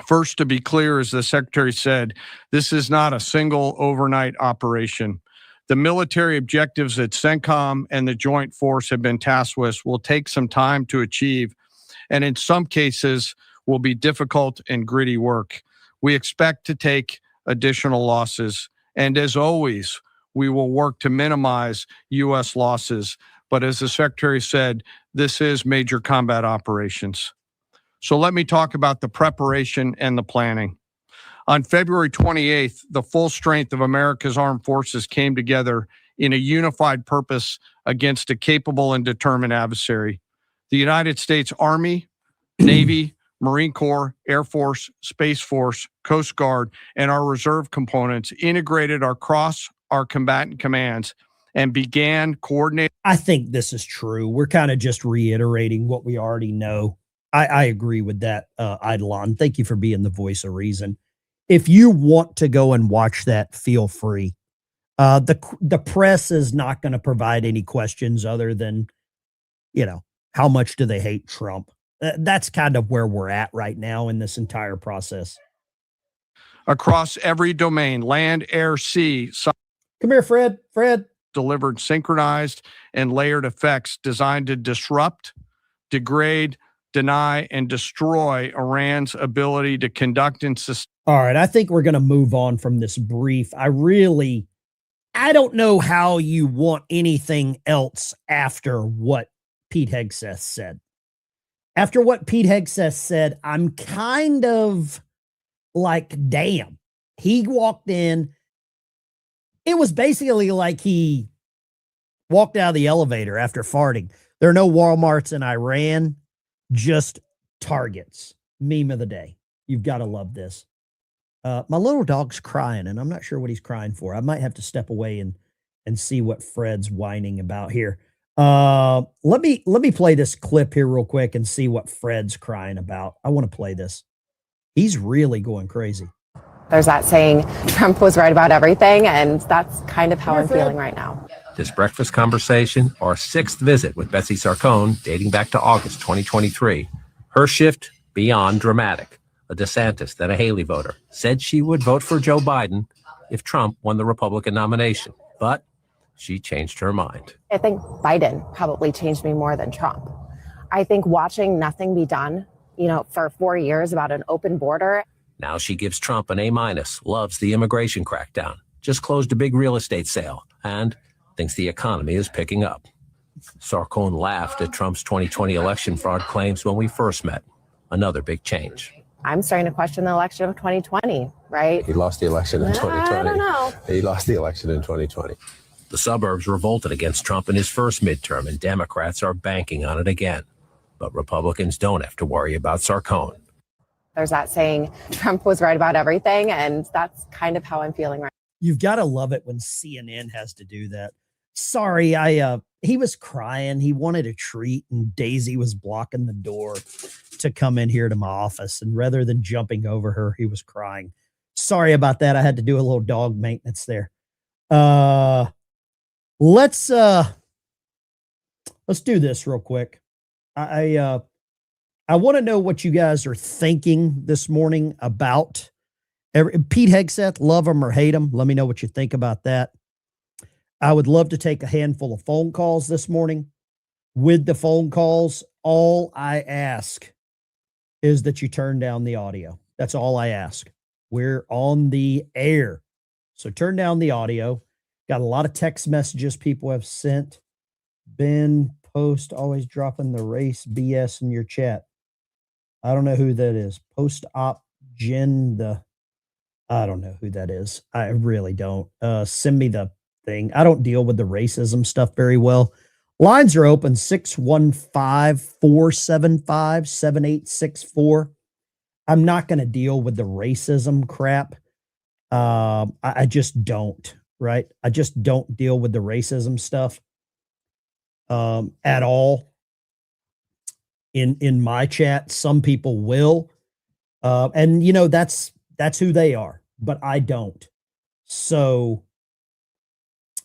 First, to be clear, as the Secretary said, this is not a single overnight operation. The military objectives that CENTCOM and the Joint Force have been tasked with will take some time to achieve, and in some cases will be difficult and gritty work. We expect to take additional losses, and as always, we will work to minimize U.S. losses. But as the Secretary said, this is major combat operations. So let me talk about the preparation and the planning. On February 28th, the full strength of America's armed forces came together in a unified purpose against a capable and determined adversary. The United States Army, Navy, Marine Corps, Air Force, Space Force, Coast Guard, and our reserve components integrated across our combatant commands and began coordinating. I think this is true. We're kind of just reiterating what we already know. I agree with that, Eidolon. Thank you for being the voice of reason. If you want to go and watch that, feel free. The press is not going to provide any questions other than, how much do they hate Trump? That's kind of where we're at right now in this entire process. Across every domain, land, air, sea. Come here, Fred. Fred. Delivered synchronized and layered effects designed to disrupt, degrade, deny, and destroy Iran's ability to conduct and sustain. All right, I think we're going to move on from this brief. I don't know how you want anything else after what Pete Hegseth said. After what Pete Hegseth said, I'm kind of like, damn. He walked in. It was basically like he walked out of the elevator after farting. There are no Walmarts in Iran, just targets. Meme of the day. You've got to love this. My little dog's crying, and I'm not sure what he's crying for. I might have to step away and see what Fred's whining about here. Let me play this clip here real quick and see what Fred's crying about. I want to play this. He's really going crazy. There's that saying, Trump was right about everything, and that's kind of how I'm feeling right now. This breakfast conversation, our 6th visit with Betsy Sarcone, dating back to August 2023. Her shift beyond dramatic. A DeSantis, then a Haley voter, said she would vote for Joe Biden if Trump won the Republican nomination. But she changed her mind. I think Biden probably changed me more than Trump. I think watching nothing be done, for 4 years about an open border. Now she gives Trump an A-, loves the immigration crackdown, just closed a big real estate sale, and thinks the economy is picking up. Sarcone laughed at Trump's 2020 election fraud claims when we first met. Another big change. I'm starting to question the election of 2020, right? He lost the election in 2020. I don't know. He lost the election in 2020. The suburbs revolted against Trump in his first midterm, and Democrats are banking on it again. But Republicans don't have to worry about Sarcone. There's that saying, Trump was right about everything, and that's kind of how I'm feeling right now. You've got to love it when CNN has to do that. Sorry, he was crying. He wanted a treat, and Daisy was blocking the door to come in here to my office. And rather than jumping over her, he was crying. Sorry about that. I had to do a little dog maintenance there. Let's do this real quick. I want to know what you guys are thinking this morning about Pete Hegseth. Love him or hate him. Let me know what you think about that. I would love to take a handful of phone calls this morning. With the phone calls, all I ask is that you turn down the audio. That's all I ask. We're on the air. So turn down the audio. Got a lot of text messages people have sent. Ben Post always dropping the race BS in your chat. I don't know who that is. Post-op Jen, I don't know who that is. I really don't. Send me the thing. I don't deal with the racism stuff very well. Lines are open 615-475-7864. I'm not going to deal with the racism crap. I just don't, right? I just don't deal with the racism stuff at all. In my chat, some people will. And you know, that's who they are, but I don't. So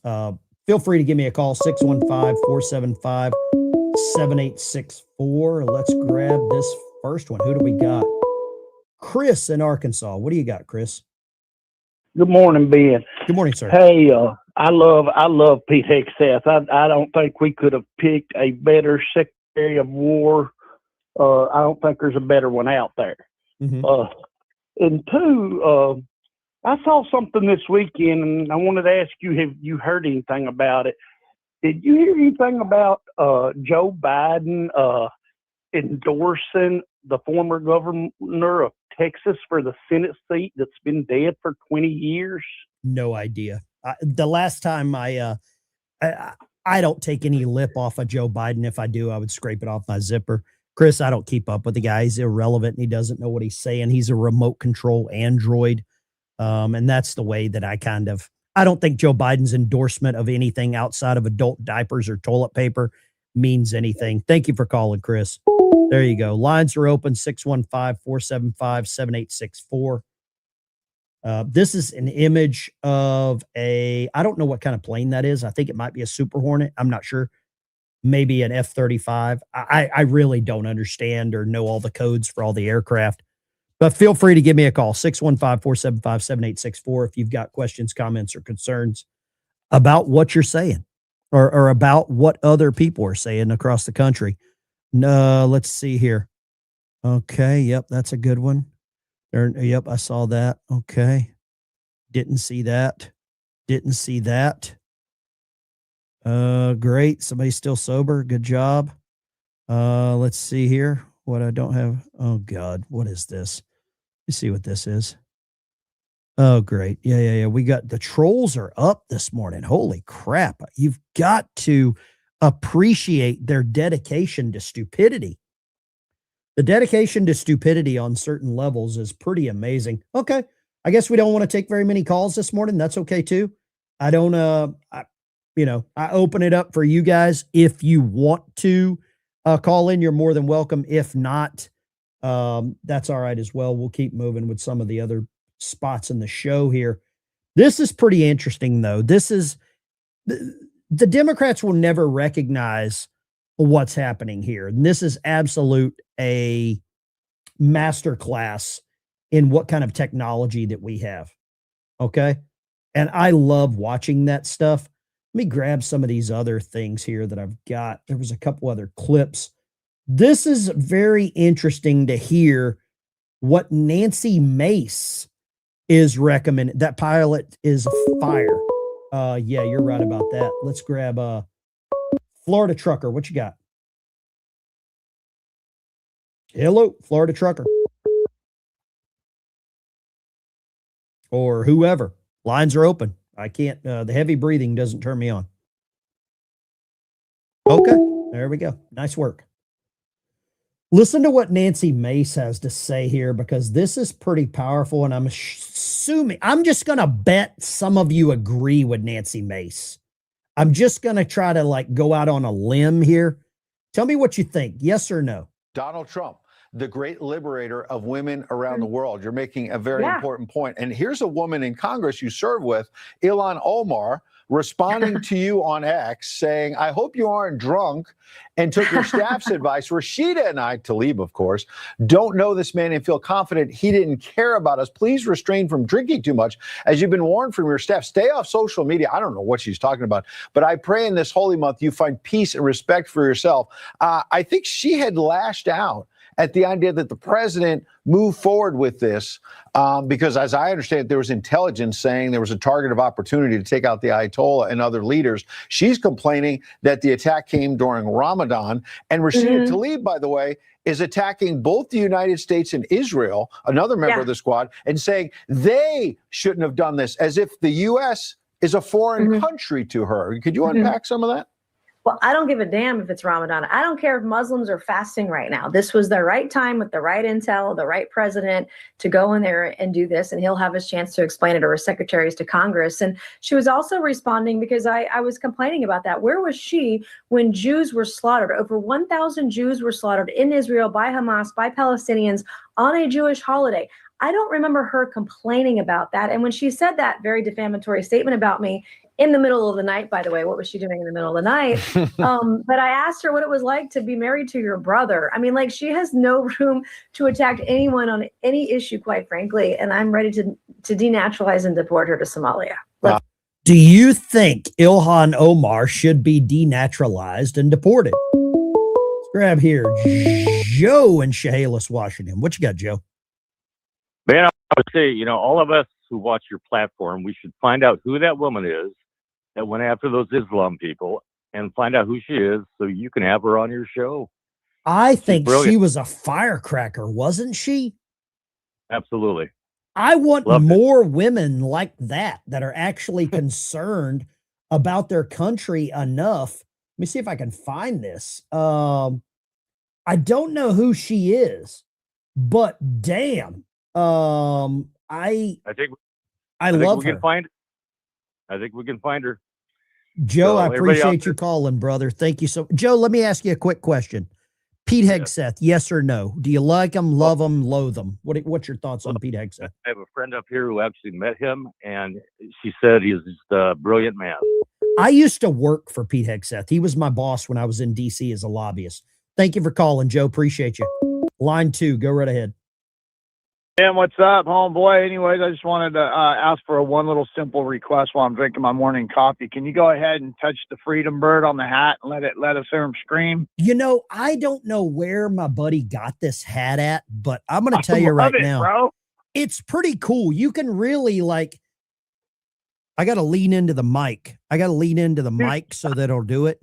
feel free to give me a call, 615-475-7864. Let's grab this first one. Who do we got? Chris in Arkansas. What do you got, Chris? Good morning, Ben. Good morning, sir. Hey, I love Pete Hegseth. I don't think we could have picked a better Secretary of War. I don't think there's a better one out there. Mm-hmm. And two, I saw something this weekend, and I wanted to ask you, have you heard anything about it? Did you hear anything about Joe Biden endorsing the former governor of Texas for the Senate seat that's been dead for 20 years? No idea. The last time I don't take any lip off of Joe Biden. If I do, I would scrape it off my zipper. Chris, I don't keep up with the guy. He's irrelevant and he doesn't know what he's saying. He's a remote control android. And that's the way that I don't think Joe Biden's endorsement of anything outside of adult diapers or toilet paper means anything. Thank you for calling, Chris. There you go. Lines are open, 615-475-7864. This is an image of I don't know what kind of plane that is. I think it might be a Super Hornet. I'm not sure. Maybe an F-35. I really don't understand or know all the codes for all the aircraft. But feel free to give me a call, 615-475-7864, if you've got questions, comments, or concerns about what you're saying or about what other people are saying across the country. No, let's see here. Okay, yep, that's a good one. Yep, I saw that. Okay. Didn't see that. Great. Somebody's still sober. Good job. Let's see here. What I don't have. Oh God, what is this? Let's see what this is. Oh, great. Yeah. We got the trolls are up this morning. Holy crap. You've got to appreciate their dedication to stupidity. The dedication to stupidity on certain levels is pretty amazing. Okay. I guess we don't want to take very many calls this morning. That's okay too. I don't, I open it up for you guys. If you want to call in, you're more than welcome. If not, that's all right as well. We'll keep moving with some of the other spots in the show here. This is pretty interesting though. This is the Democrats will never recognize what's happening here. And this is absolute a masterclass in what kind of technology that we have. Okay. And I love watching that stuff. Let me grab some of these other things here that I've got. There was a couple other clips. This is very interesting to hear what Nancy Mace is recommending. That pilot is fire. Yeah, you're right about that. Let's grab Florida Trucker. What you got? Hello, Florida Trucker. Or whoever. Lines are open. I can't, the heavy breathing doesn't turn me on. Okay, there we go. Nice work. Listen to what Nancy Mace has to say here, because this is pretty powerful. And I'm assuming, I'm just going to bet some of you agree with Nancy Mace. I'm just going to try to go out on a limb here. Tell me what you think. Yes or no? Donald Trump, the great liberator of women around the world. You're making a very important point. And here's a woman in Congress you serve with, Ilhan Omar, responding to you on X saying, I hope you aren't drunk, and took your staff's advice. Rashida and I, Tlaib, of course, don't know this man and feel confident he didn't care about us. Please refrain from drinking too much. As you've been warned from your staff, stay off social media. I don't know what she's talking about, but I pray in this holy month you find peace and respect for yourself. I think she had lashed out at the idea that the president moved forward with this because, as I understand it, there was intelligence saying there was a target of opportunity to take out the Ayatollah and other leaders. She's complaining that the attack came during Ramadan. And Rashida Tlaib, by the way, is attacking both the United States and Israel, another member of the squad, and saying they shouldn't have done this, as if the U.S. is a foreign country to her. Could you unpack some of that? Well, I don't give a damn if it's Ramadan. I don't care if Muslims are fasting right now. This was the right time with the right intel, the right president to go in there and do this, and he'll have his chance to explain it, or his secretaries to Congress. And she was also responding because I was complaining about that. Where was she when Jews were slaughtered? Over 1,000 Jews were slaughtered in Israel by Hamas, by Palestinians on a Jewish holiday. I don't remember her complaining about that. And when she said that very defamatory statement about me, in the middle of the night, by the way, what was she doing in the middle of the night? But I asked her what it was like to be married to your brother. I mean, like, she has no room to attack anyone on any issue, quite frankly. And I'm ready to denaturalize and deport her to Somalia. Do you think Ilhan Omar should be denaturalized and deported? Let's grab here Joe in Chehalis, Washington. What you got, Joe? Man, I would say, all of us who watch your platform, we should find out who that woman is that went after those Islam people, and find out who she is so you can have her on your show. I think she was a firecracker, wasn't she? Absolutely. I want more women like that are actually concerned about their country enough. Let me see if I can find this. I don't know who she is, but damn. I think love we her. Can find. I think we can find her. Joe, I appreciate you calling, brother. Thank you so. Joe, let me ask you a quick question. Pete Hegseth, yes or no? Do you like him, love him, loathe him? What's your thoughts on Pete Hegseth? I have a friend up here who actually met him, and she said he's just a brilliant man. I used to work for Pete Hegseth. He was my boss when I was in D.C. as a lobbyist. Thank you for calling, Joe. Appreciate you. Line 2, go right ahead. Dan, what's up, homeboy? Anyways, I just wanted to ask for one little simple request while I'm drinking my morning coffee. Can you go ahead and touch the freedom bird on the hat and let us hear him scream? I don't know where my buddy got this hat at, but I'm going to tell you right now, bro. It's pretty cool. You can really I got to lean into the mic. So that it'll do it.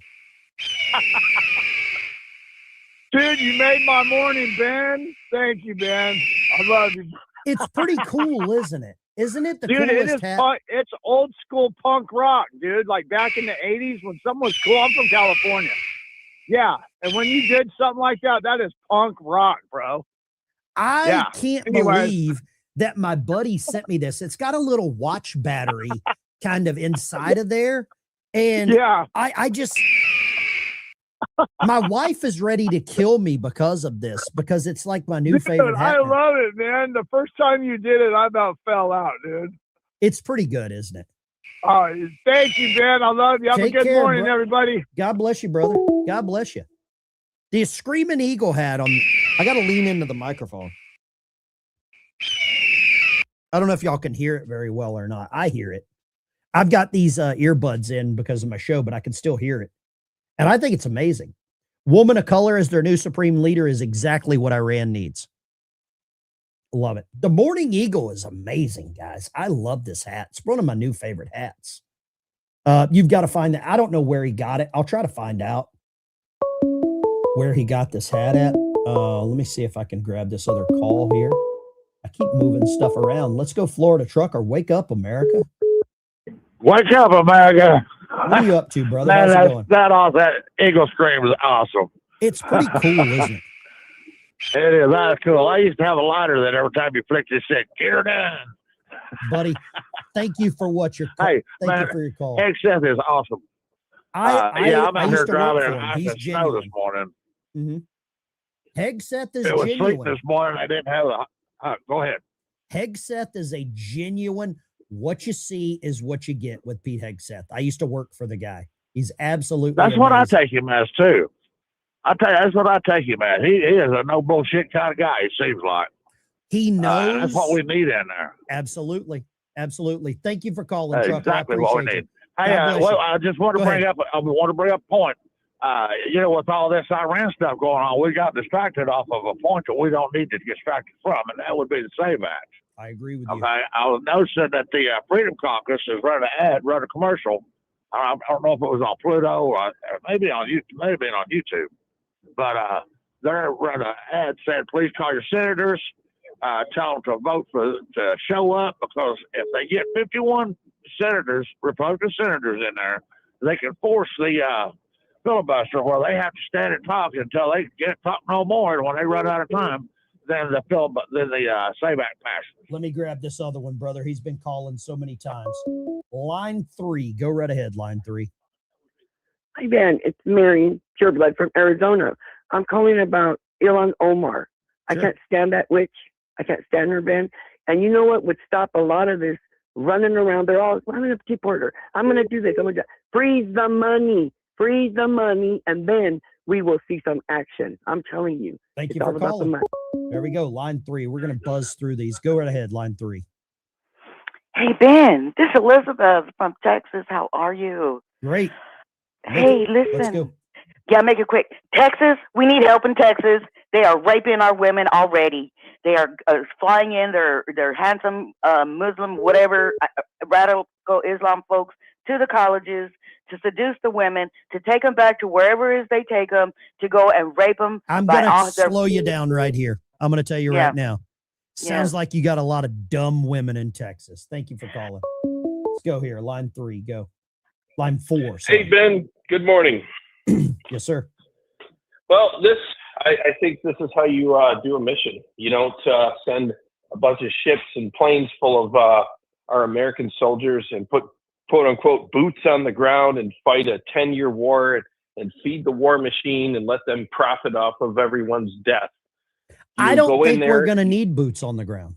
Dude, you made my morning, Ben. Thank you, Ben. I love you. It's pretty cool, isn't it? Isn't it the dude, coolest hat? It's old school punk rock, dude. Like back in the 80s when something was cool. I'm from California. Yeah. And when you did something like that, that is punk rock, bro. I can't believe that my buddy sent me this. It's got a little watch battery kind of inside of there. And I just... My wife is ready to kill me because of this, because it's like my new favorite hat. I love it, man. The first time you did it, I about fell out, dude. It's pretty good, isn't it? Thank you, Ben. I love you. Have a good morning, everybody. God bless you, brother. God bless you. The Screaming Eagle hat on. I got to lean into the microphone. I don't know if y'all can hear it very well or not. I hear it. I've got these earbuds in because of my show, but I can still hear it. And I think it's amazing. Woman of color as their new supreme leader is exactly what Iran needs. Love it. The Morning Eagle is amazing, guys. I love this hat. It's one of my new favorite hats. You've got to find that. I don't know where he got it. I'll try to find out where he got this hat at. Let me see if I can grab this other call here. I keep moving stuff around. Let's go Florida Trucker. Wake up, America. Wake up, America. What are you up to, brother? Man, how's it going? that eagle scream was awesome. It's pretty cool, isn't it? It is. That's cool. I used to have a lighter that every time you flicked it said, "Get her done." Buddy, thank you for what you're Hey, thank man, you for your call. Hegseth is awesome. I'm out here driving in ice and snow this morning. Mm-hmm. Hegseth is it was genuine. sleep this morning. I didn't have a. Go ahead. Hegseth is a genuine. What you see is what you get with Pete Hegseth. I used to work for the guy. He's absolutely. That's amazing. what I take him as too. I tell you, that's what I take him as. He is a no bullshit kind of guy. It seems like he knows. That's what we need in there. Absolutely, absolutely. Thank you for calling, Chuck. Exactly I what we appreciate need. you. Hey, I just want to bring up. I want to bring up a point. with all this Iran stuff going on, we got distracted off of a point that we don't need to get distracted from, and that would be the SAVE Act. I agree with you. Okay, I was noticing that the Freedom Caucus has run a commercial. I don't know if it was on Pluto or maybe on YouTube, maybe on YouTube, but they're running an ad saying, "Please call your senators, tell them to vote to show up, because if they get 51 senators, Republican senators in there, they can force the filibuster where they have to stand and talk until they can't talk no more, and when they run out of time, then the SAVE Act passes." Let me grab this other one, brother. He's been calling so many times. Line 3. Go right ahead, line 3. Hi, Ben. It's Mary Pureblood from Arizona. I'm calling about Ilhan Omar. I can't stand that witch. I can't stand her, Ben. And you know what would stop a lot of this running around? They're all, I'm going to deport her. I'm going to do this. I'm going to freeze the money. Freeze the money, and then we will see some action. I'm telling you. Thank you for calling. There we go. Line 3. We're going to buzz through these. Go right ahead. Line 3. Hey, Ben, this is Elizabeth from Texas. How are you? Great. Hey, Let's listen. go. Yeah, make it quick. Texas, we need help in Texas. They are raping our women already. They are flying in their handsome Muslim, whatever, radical Islam folks to the colleges to seduce the women, to take them back to wherever it is they take them, to go and rape them. I'm going to slow you down right here. I'm going to tell you Yeah. right now. Sounds like you got a lot of dumb women in Texas. Thank you for calling. Let's go here. Line 3. Go. Line 4. Hey, Ben. Good morning. Yes, sir. Well, I think this is how you do a mission. You don't send a bunch of ships and planes full of our American soldiers and put quote unquote boots on the ground and fight a 10-year war and feed the war machine and let them profit off of everyone's death. I don't think we're going to need boots on the ground.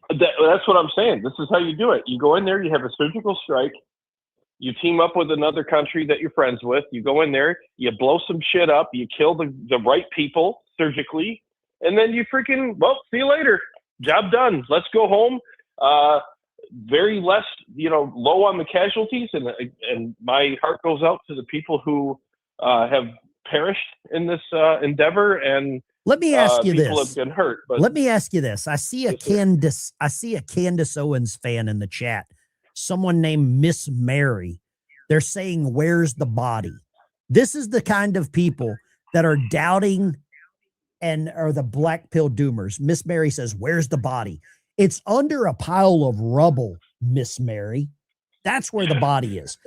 That's what I'm saying. This is how you do it. You go in there, you have a surgical strike, you team up with another country that you're friends with, you go in there, you blow some shit up, you kill the right people surgically, and then you freaking, well, see you later. Job done. Let's go home. Very less, low on the casualties, and my heart goes out to the people who have perished in this endeavor, and let me ask you people this. have been hurt. But let me ask you this. I see a Candace Owens fan in the chat. Someone named Miss Mary. They're saying, "Where's the body?" This is the kind of people that are doubting and are the black pill doomers. Miss Mary says, "Where's the body?" It's under a pile of rubble, Miss Mary. That's where the body is.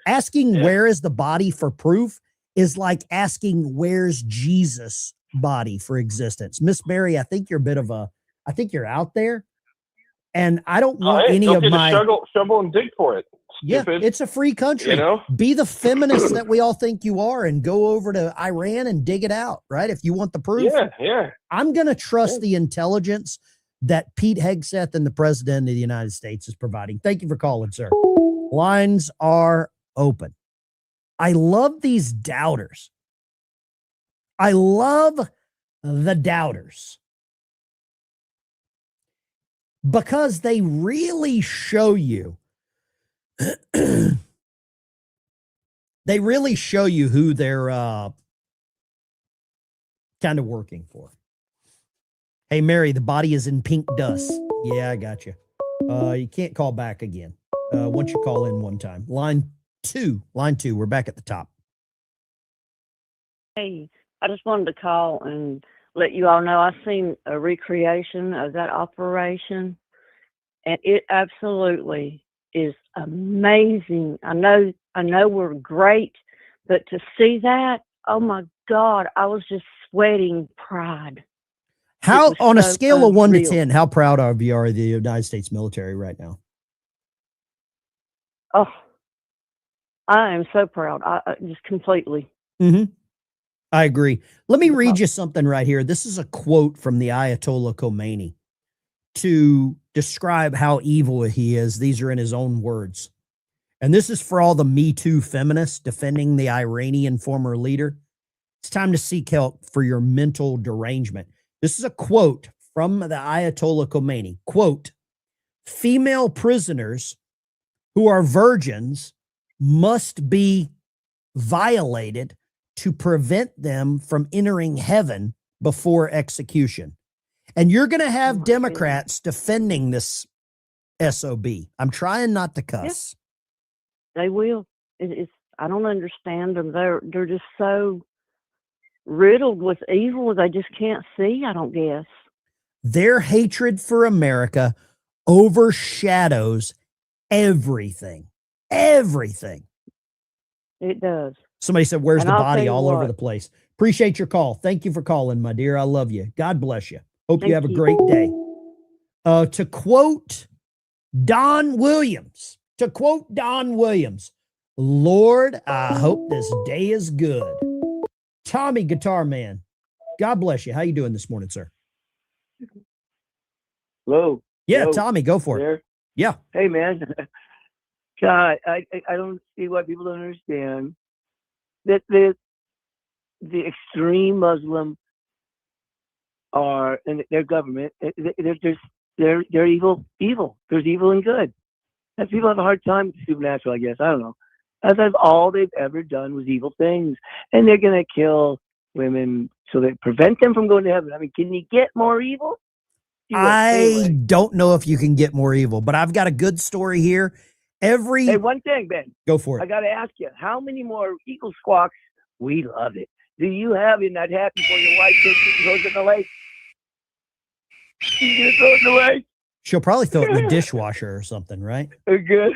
Asking where is the body for proof is like asking where's Jesus' body for existence. Miss Mary, I think you're I think you're out there. And I don't want any of my shovel and dig for it. Stupid. Yeah, it's a free country. Be the feminist that we all think you are and go over to Iran and dig it out, right? If you want the proof. Yeah. I'm going to trust the intelligence that Pete Hegseth and the president of the United States is providing. Thank you for calling, sir. Lines are open. I love these doubters. I love the doubters because they really show you who they're kind of working for. Hey, Mary, the body is in pink dust. Yeah, I got you. You can't call back again. Once you call in one time. Line two, we're back at the top. Hey, I just wanted to call and let you all know I've seen a recreation of that operation, and it absolutely is amazing. I know we're great, but to see that, oh my God, I was just sweating pride. How, on a scale of 1 to unreal. 10, how proud of you are the United States military right now? Oh, I am so proud. I just completely. Mm-hmm. I agree. Let me read you something right here. This is a quote from the Ayatollah Khomeini to describe how evil he is. These are in his own words. And this is for all the Me Too feminists defending the Iranian former leader. It's time to seek help for your mental derangement. This is a quote from the Ayatollah Khomeini. Quote, "Female prisoners who are virgins must be violated to prevent them from entering heaven before execution. And you're going to have Democrats defending this SOB. I'm trying not to cuss. They will. I don't understand them. They're just so riddled with evil. They just can't see, I don't guess. Their hatred for America overshadows everything. Everything. It does. Somebody said, where's And the I'll body? tell you All over what. the place. Appreciate your call. Thank you for calling, my dear. I love you. God bless you. Hope you Thank have a you. great day. To quote Don Williams, Lord, I hope this day is good. Tommy, Guitar Man, God bless you. How you doing this morning, sir? Hello. Yeah, Hello. Tommy, go for it. There? Yeah. Hey, man. God, I don't see why people don't understand that the extreme Muslim are in their government. They're evil. There's evil and good. And people have a hard time with the supernatural, I guess. I don't know. As if all they've ever done was evil things, and they're gonna kill women so they prevent them from going to heaven. I mean, can you get more evil? I don't know if you can get more evil, but I've got a good story here. Hey, one thing, Ben. Go for it. I got to ask you, how many more eagle squawks? We love it. Do you have in that hat before your wife throws it in the lake? You gonna throw it in the lake? She'll probably throw it in the dishwasher or something, right? Good.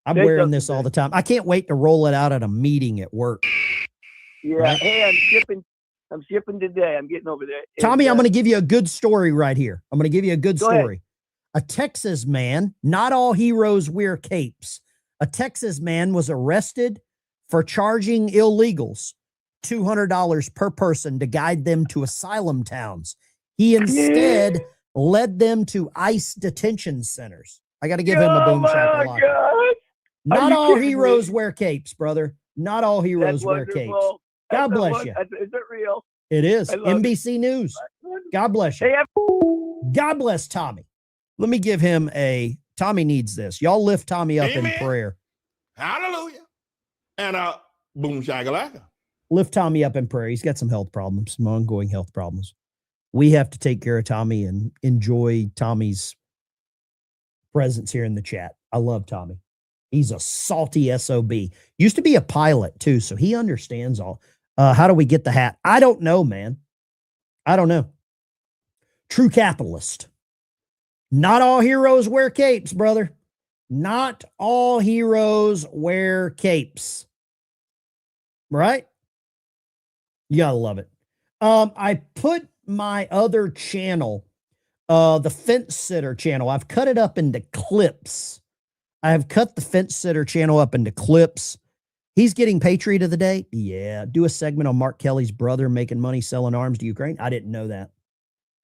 I'm Say wearing something, this all the time. I can't wait to roll it out at a meeting at work. Yeah. Right? Hey, I'm shipping today. I'm getting over there. Tommy, And, I'm going to give you a good story right here. I'm going to give you a good Go ahead. story. A Texas man, not all heroes wear capes. A Texas man was arrested for charging illegals $200 per person to guide them to asylum towns. He instead led them to ICE detention centers. I got to give him a boom shakalaka. God. Not you all kidding heroes me? wear capes, brother. Not all heroes That's wear capes. wonderful. God bless you. Is it real? It is. I love NBC News. God bless you. Hey, God bless Tommy. Let me give him Tommy needs this. Y'all lift Tommy up in Amen. prayer. Hallelujah. And boom shakalaka. Lift Tommy up in prayer. He's got some health problems, some ongoing health problems. We have to take care of Tommy and enjoy Tommy's presence here in the chat. I love Tommy. He's a salty SOB. Used to be a pilot too, so he understands all. How do we get the hat? I don't know, man. I don't know. True capitalist. Not all heroes wear capes, brother. Not all heroes wear capes. Right? You gotta love it. I put my other channel, the Fence Sitter channel. I've cut it up into clips. I have cut the Fence Sitter channel up into clips. He's getting Patriot of the Day. Yeah. Do a segment on Mark Kelly's brother making money selling arms to Ukraine. I didn't know that.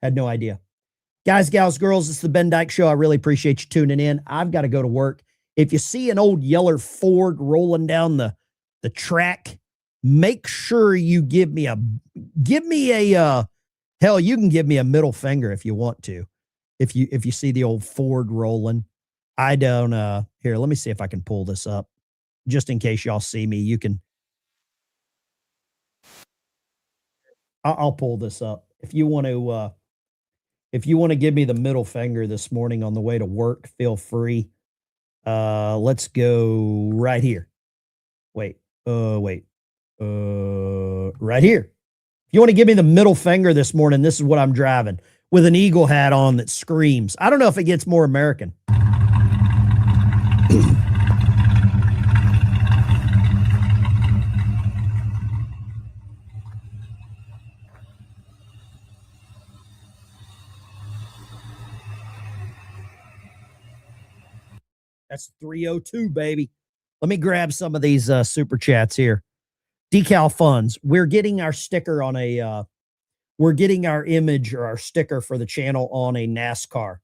Had no idea. Guys, gals, girls, it's the Ben Dykes Show. I really appreciate you tuning in. I've got to go to work. If you see an old yeller Ford rolling down the track, make sure you give me a hell, you can give me a middle finger if you want to. If you see the old Ford rolling. I don't here, let me see if I can pull this up. Just in case y'all see me, you can I'll pull this up. If you want to give me the middle finger this morning on the way to work, feel free. Let's go right here. Right here. If you want to give me the middle finger this morning, this is what I'm driving with an eagle hat on that screams. I don't know if it gets more American. That's 302, baby. Let me grab some of these super chats here. Decal Funds. We're getting our sticker on we're getting our image or our sticker for the channel on a NASCAR.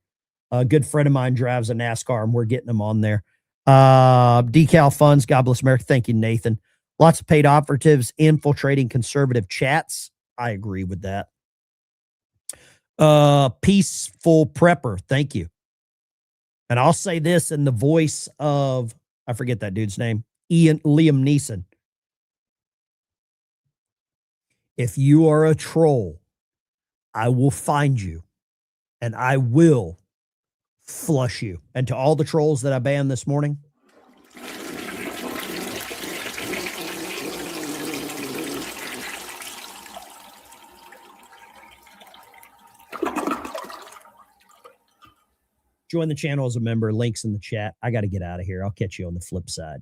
A good friend of mine drives a NASCAR and we're getting them on there. Decal Funds. God bless America. Thank you, Nathan. Lots of paid operatives infiltrating conservative chats. I agree with that. Peaceful Prepper. Thank you. And I'll say this in the voice of, I forget that dude's name, Liam Neeson. If you are a troll, I will find you and I will flush you. And to all the trolls that I banned this morning, join the channel as a member. Links in the chat. I got to get out of here. I'll catch you on the flip side.